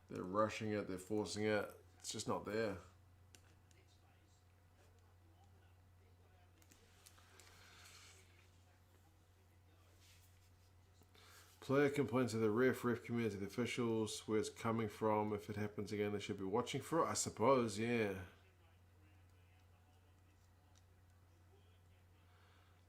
They're rushing it, they're forcing it. It's just not there. Player complains to the ref communicates to the officials where it's coming from. If it happens again, they should be watching for it, I suppose, yeah.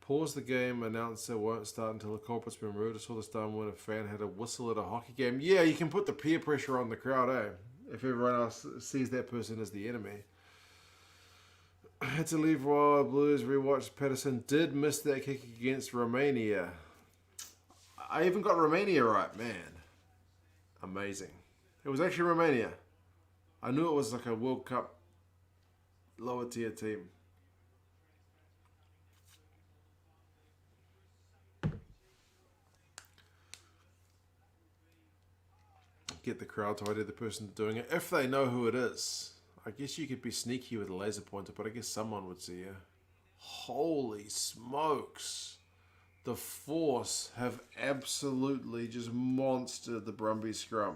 Pause the game, announcer won't start until the culprit's been removed. I saw this done when a fan had a whistle at a hockey game. Yeah, you can put the peer pressure on the crowd, eh? If everyone else sees that person as the enemy. Had to leave while Blues rewatched. Patterson did miss that kick against Romania. I even got Romania right, man. Amazing. It was actually Romania. I knew it was like a World Cup lower tier team. Get the crowd to ID the person doing it if they know who it is. I guess you could be sneaky with a laser pointer, but I guess someone would see you. Holy smokes. The Force have absolutely just monstered the Brumbies scrum.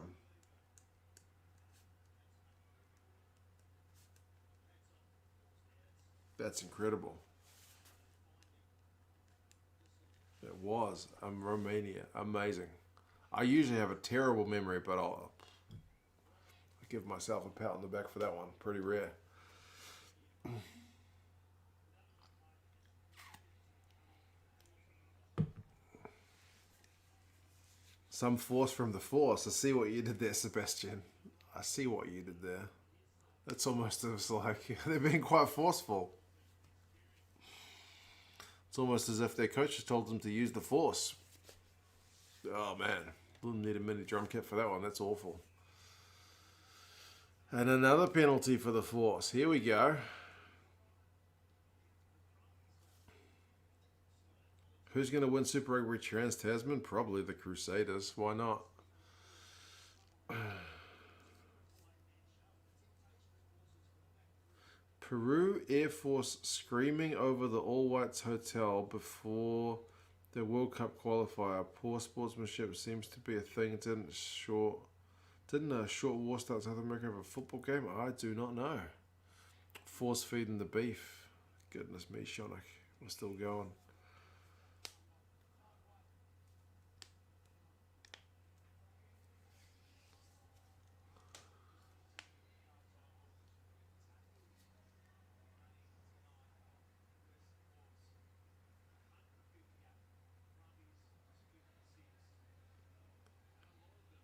That's incredible. It was. Romania. Amazing. I usually have a terrible memory, but I'll give myself a pat on the back for that one. Pretty rare. Some force from the Force. I see what you did there, Sebastian. I see what you did there. It's almost as like they're being quite forceful. It's almost as if their coaches told them to use the Force. Oh man, wouldn't need a mini drum kit for that one. That's awful. And another penalty for the Force. Here we go. Who's going to win Super Rugby Trans-Tasman? Probably the Crusaders. Why not? Peru Air Force screaming over the All Whites Hotel before the World Cup qualifier. Poor sportsmanship seems to be a thing. Didn't a short war start South America of a football game? I do not know. Force feeding the beef. Goodness me, Shonik. We're still going.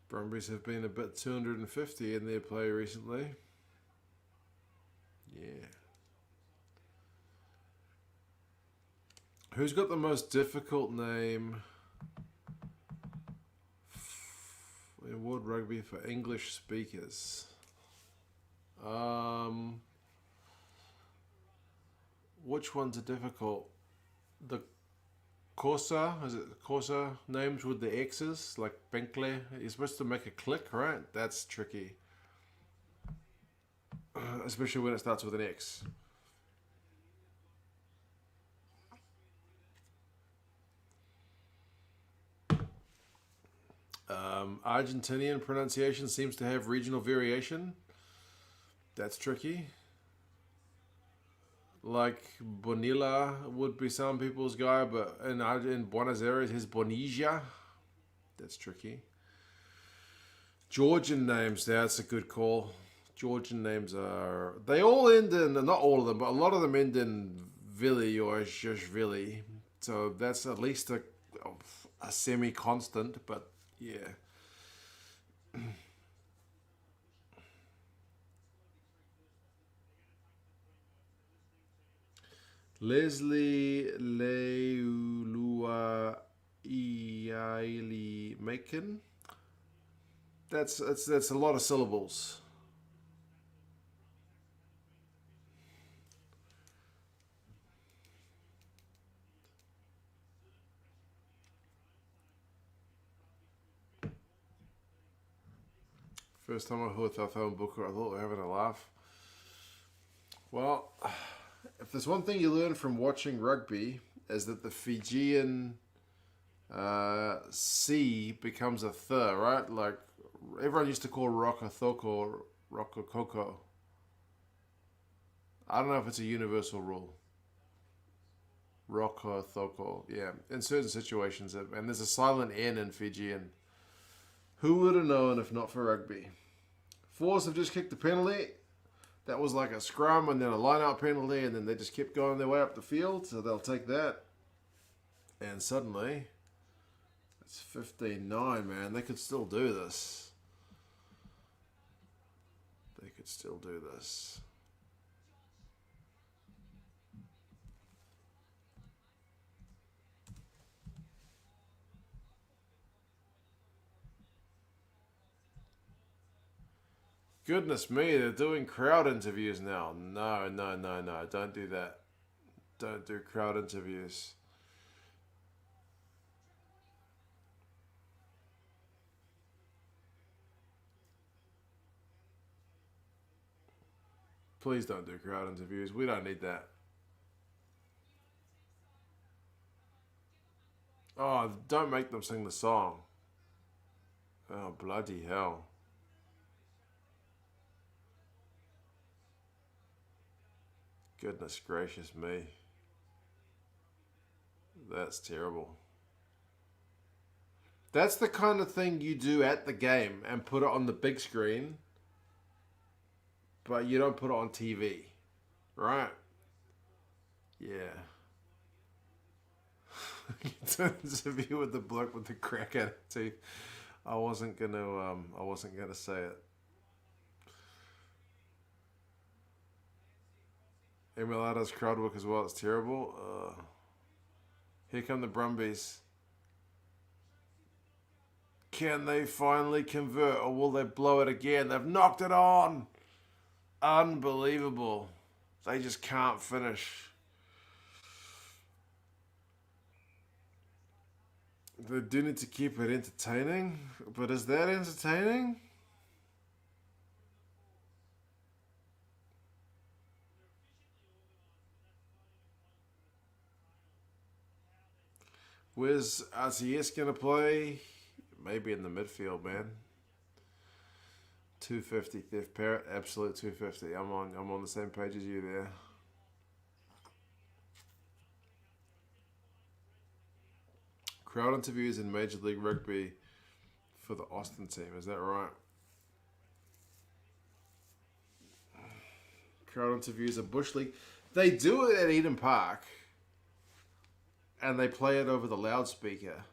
Brumbies have been a bit 250 in their play recently. Yeah. Who's got the most difficult name in World Rugby for English speakers? Which ones are difficult? The Corsa, is it Corsa names with the X's, like Binkley? You're supposed to make a click, right? That's tricky. Especially when it starts with an X. Argentinian pronunciation seems to have regional variation. That's tricky. Like Bonilla would be some people's guy, but in Buenos Aires, his Bonilla. That's tricky. Georgian names, that's a good call. Georgian names are... They all end in... Not all of them, but a lot of them end in Vili or Zhashvili. So that's at least a semi-constant, but yeah. Leslie Leulua Iaili Macon. That's a lot of syllables. First time I heard Thalthau and Booker, I thought we were having a laugh. Well, if there's one thing you learn from watching rugby is that the Fijian C becomes a th, right? Like everyone used to call Rokothoko Rokokoko. I don't know if it's a universal rule. Rokothoko, yeah. In certain situations, and there's a silent N in Fijian. Who would have known if not for rugby? Force have just kicked the penalty. That was like a scrum and then a line-out penalty, and then they just kept going their way up the field, so they'll take that. And suddenly, it's 15-9, man. They could still do this. They could still do this. Goodness me, they're doing crowd interviews now. No, no, no, no. Don't do that. Don't do crowd interviews. Please don't do crowd interviews. We don't need that. Oh, don't make them sing the song. Oh, bloody hell. Goodness gracious me. That's terrible. That's the kind of thing you do at the game and put it on the big screen, but you don't put it on TV, right? Yeah. Interview with the bloke with the crack at it teeth. I wasn't gonna say it. Emilada's crowd work as well. It's terrible. Here come the Brumbies. Can they finally convert, or will they blow it again? They've knocked it on. Unbelievable. They just can't finish. They do need to keep it entertaining, but is that entertaining? Where's RCS going to play? Maybe in the midfield, man. 250 Theft Parrot, absolute 250. I'm on the same page as you there. Crowd interviews in Major League Rugby for the Austin team, is that right? Crowd interviews are Bush League. They do it at Eden Park and they play it over the loudspeaker,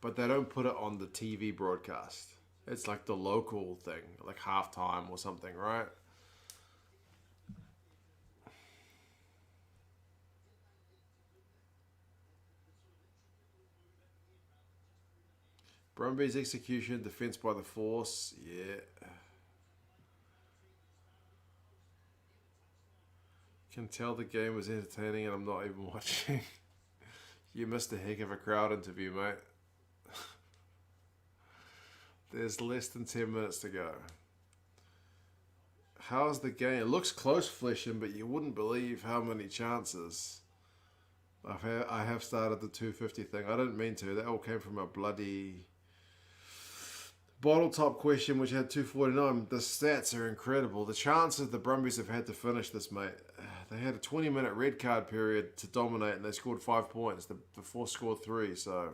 but they don't put it on the TV broadcast. It's like the local thing, like halftime or something, right? Brumbies execution, defense by the force, yeah. Can tell the game was entertaining and I'm not even watching. You missed a heck of a crowd interview, mate. There's less than 10 minutes to go. How's the game? It looks close, Fleshing, but you wouldn't believe how many chances. I have started the 250 thing. I didn't mean to. That all came from a bloody bottle top question, which had 249. The stats are incredible. The chances the Brumbies have had to finish this, mate. They had a 20-minute red card period to dominate, and they scored 5 points. The Force scored 3, so...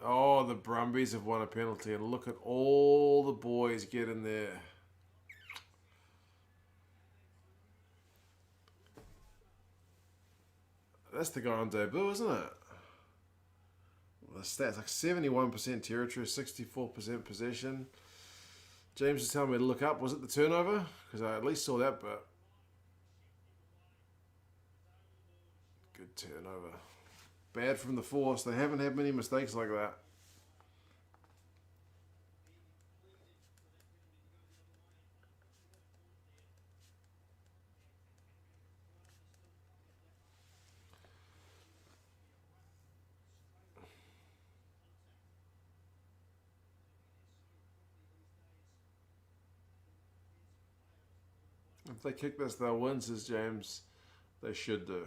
Oh, the Brumbies have won a penalty, and look at all the boys getting there. That's the guy on debut, isn't it? The stats, like 71% territory, 64% possession. James is telling me to look up. Was it the turnover? Because I at least saw that, but... Good turnover. Bad from the Force. They haven't had many mistakes like that. If they kick this, they'll win, says James. They should do.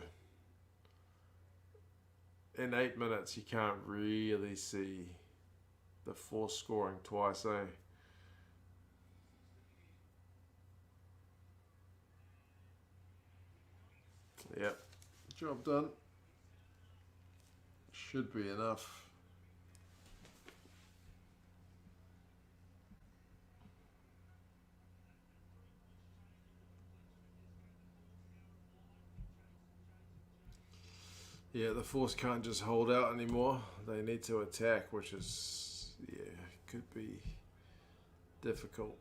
In 8 minutes, you can't really see the Force scoring twice, eh? Yep. Job done. Should be enough. Yeah, the Force can't just hold out anymore. They need to attack, which is, yeah, could be difficult.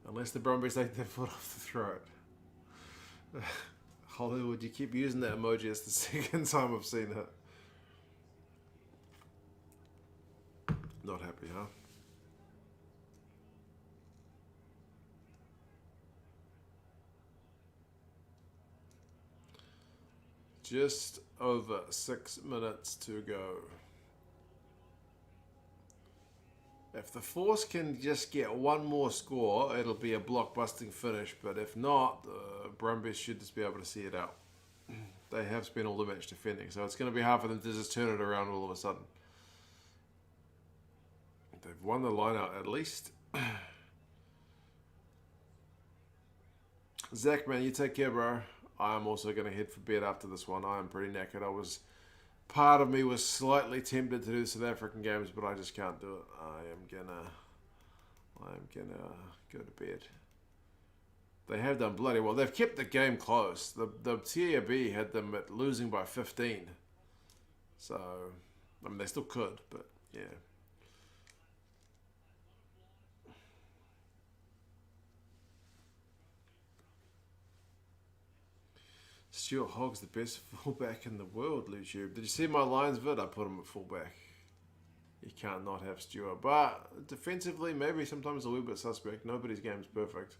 Unless the Brumbies take their foot off the throat. Hollywood, you keep using that emoji. It's the second time I've seen it. Not happy, huh? Just over 6 minutes to go. If the Force can just get one more score, it'll be a blockbusting finish. But if not, the Brumbies should just be able to see it out. They have spent all the match defending, so it's going to be hard for them to just turn it around all of a sudden. They've won the line out at least. Zach, man, you take care, bro. I'm also going to head for bed after this one. I am pretty knackered. Part of me was slightly tempted to do the South African games, but I just can't do it. I'm gonna go to bed. They have done bloody well. They've kept the game close. The TAB had them at losing by 15. So, I mean, they still could, but yeah. Stuart Hogg's the best fullback in the world, YouTube. Did you see my Lions vid? I put him at fullback. You can't not have Stuart. But defensively, maybe sometimes a little bit suspect. Nobody's game's perfect.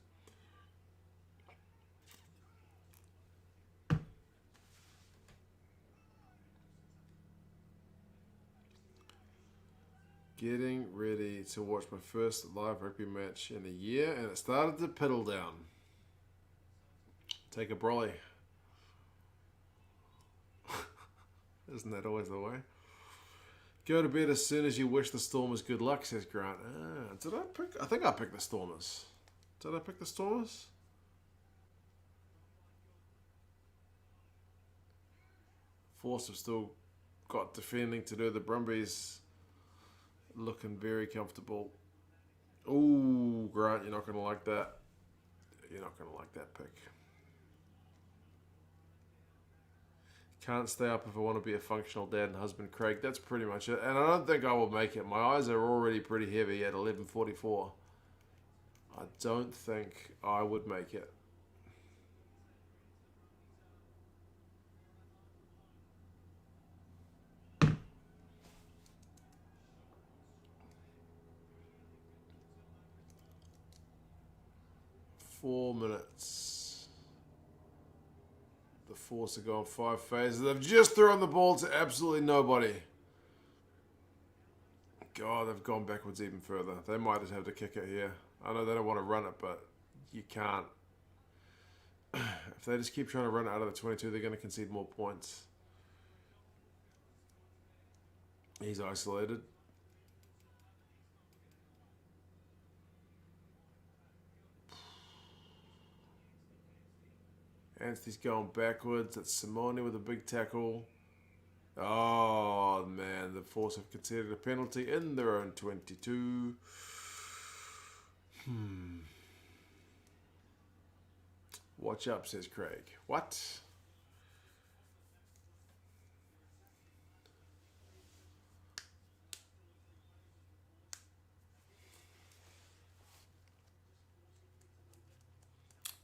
Getting ready to watch my first live rugby match in a year, and it started to piddle down. Take a brolly. Isn't that always the way? Go to bed as soon as you wish the Stormers good luck, says Grant. I think I picked the Stormers. Did I pick the Stormers? Force have still got defending to do. The Brumbies looking very comfortable. Ooh, Grant, you're not going to like that. You're not going to like that pick. Can't stay up if I want to be a functional dad and husband, Craig. That's pretty much it. And I don't think I will make it. My eyes are already pretty heavy at 11:44. I don't think I would make it. Four minutes. The Force are going 5 phases. They've just thrown the ball to absolutely nobody. God, they've gone backwards even further. They might just have to kick it here. I know they don't want to run it, but you can't. If they just keep trying to run it out of the 22, they're going to concede more points. He's isolated. Anthony's going backwards. That's Simone with a big tackle. Oh, man. The Force have conceded a penalty in their own 22. Watch up, says Craig. What?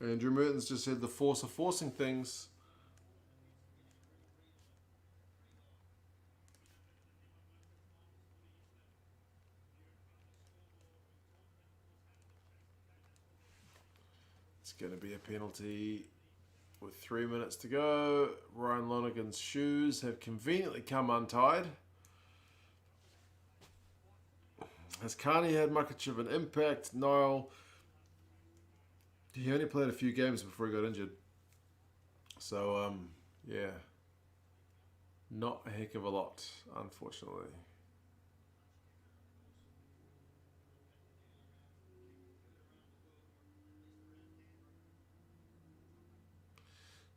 Andrew Mertens just said the Force are forcing things. It's going to be a penalty with 3 minutes to go. Ryan Lonergan's shoes have conveniently come untied. Has Carney had much of an impact? Niall, he only played a few games before he got injured. So, yeah. Not a heck of a lot, unfortunately.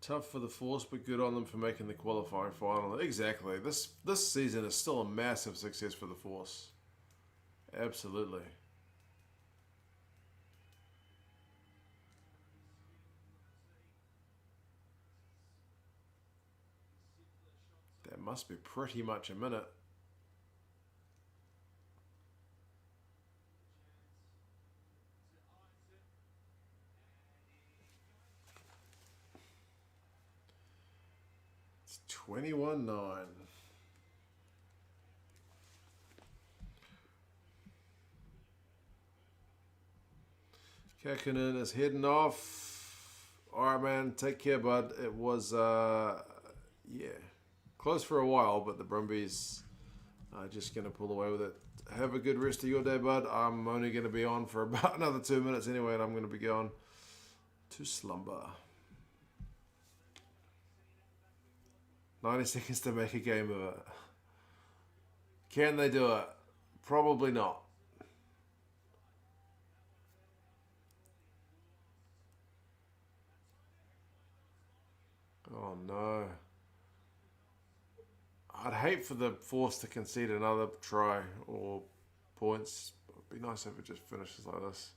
Tough for the Force, but good on them for making the qualifying final. Exactly. This season is still a massive success for the Force. Absolutely. That must be pretty much a minute. It's 21-9. Kakinen is heading off. Alright, man. Take care, bud. It was, yeah, close for a while, but the Brumbies are just going to pull away with it. Have a good rest of your day, bud. I'm only going to be on for about another 2 minutes anyway, and I'm going to be going to slumber. 90 seconds to make a game of it. Can they do it? Probably not. Oh no. I'd hate for the Force to concede another try or points. It'd be nice if it just finishes like this.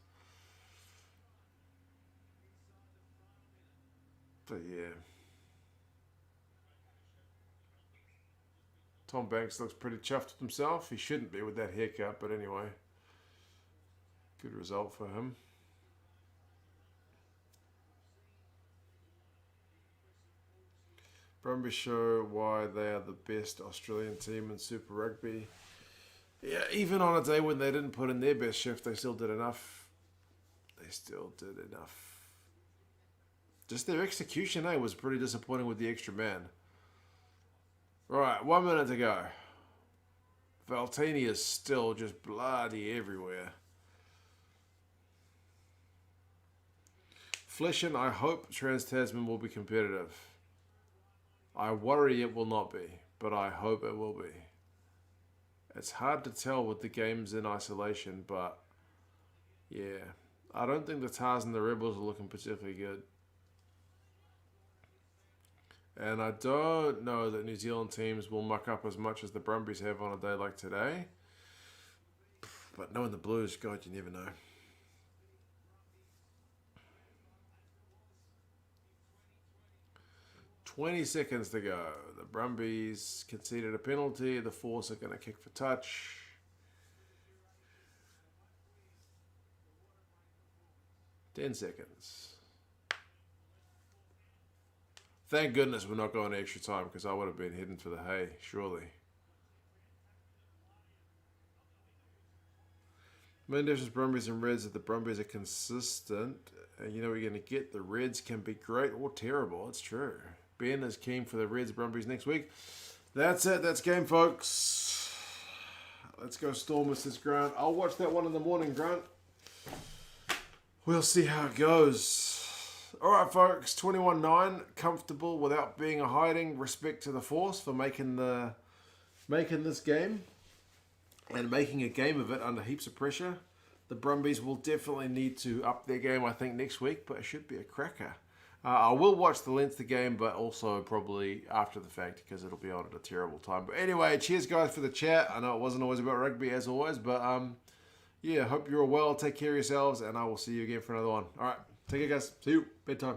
But yeah. Tom Banks looks pretty chuffed with himself. He shouldn't be with that haircut, but anyway. Good result for him. Brumbies show why they are the best Australian team in Super Rugby. Yeah, even on a day when they didn't put in their best shift, they still did enough. They still did enough. Just their execution, was pretty disappointing with the extra man. Right, 1 minute to go. Valtini is still just bloody everywhere. Fleshin, I hope Trans-Tasman will be competitive. I worry it will not be, but I hope it will be. It's hard to tell with the games in isolation, but yeah. I don't think the Tars and the Rebels are looking particularly good. And I don't know that New Zealand teams will muck up as much as the Brumbies have on a day like today. But knowing the Blues, God, you never know. 20 seconds to go. The Brumbies conceded a penalty. The Force are going to kick for touch. Ten seconds. Thank goodness we're not going extra time because I would have been heading for the hay, surely. Main difference Brumbies and Reds is the Brumbies are consistent. And you know what you're going to get. The Reds can be great or terrible. It's true. Ben is keen for the Reds Brumbies next week. That's it. That's game, folks. Let's go Storm Mrs. Grant. I'll watch that one in the morning, Grant. We'll see how it goes. All right, folks. 21-9. Comfortable without being a hiding. Respect to the Force for making this game and making a game of it under heaps of pressure. The Brumbies will definitely need to up their game, I think, next week, but it should be a cracker. I will watch the Leinster game, but also probably after the fact because it'll be on at a terrible time. But anyway, cheers, guys, for the chat. I know it wasn't always about rugby, as always, but yeah, hope you're all well. Take care of yourselves, and I will see you again for another one. All right, take care, guys. See you. Bedtime.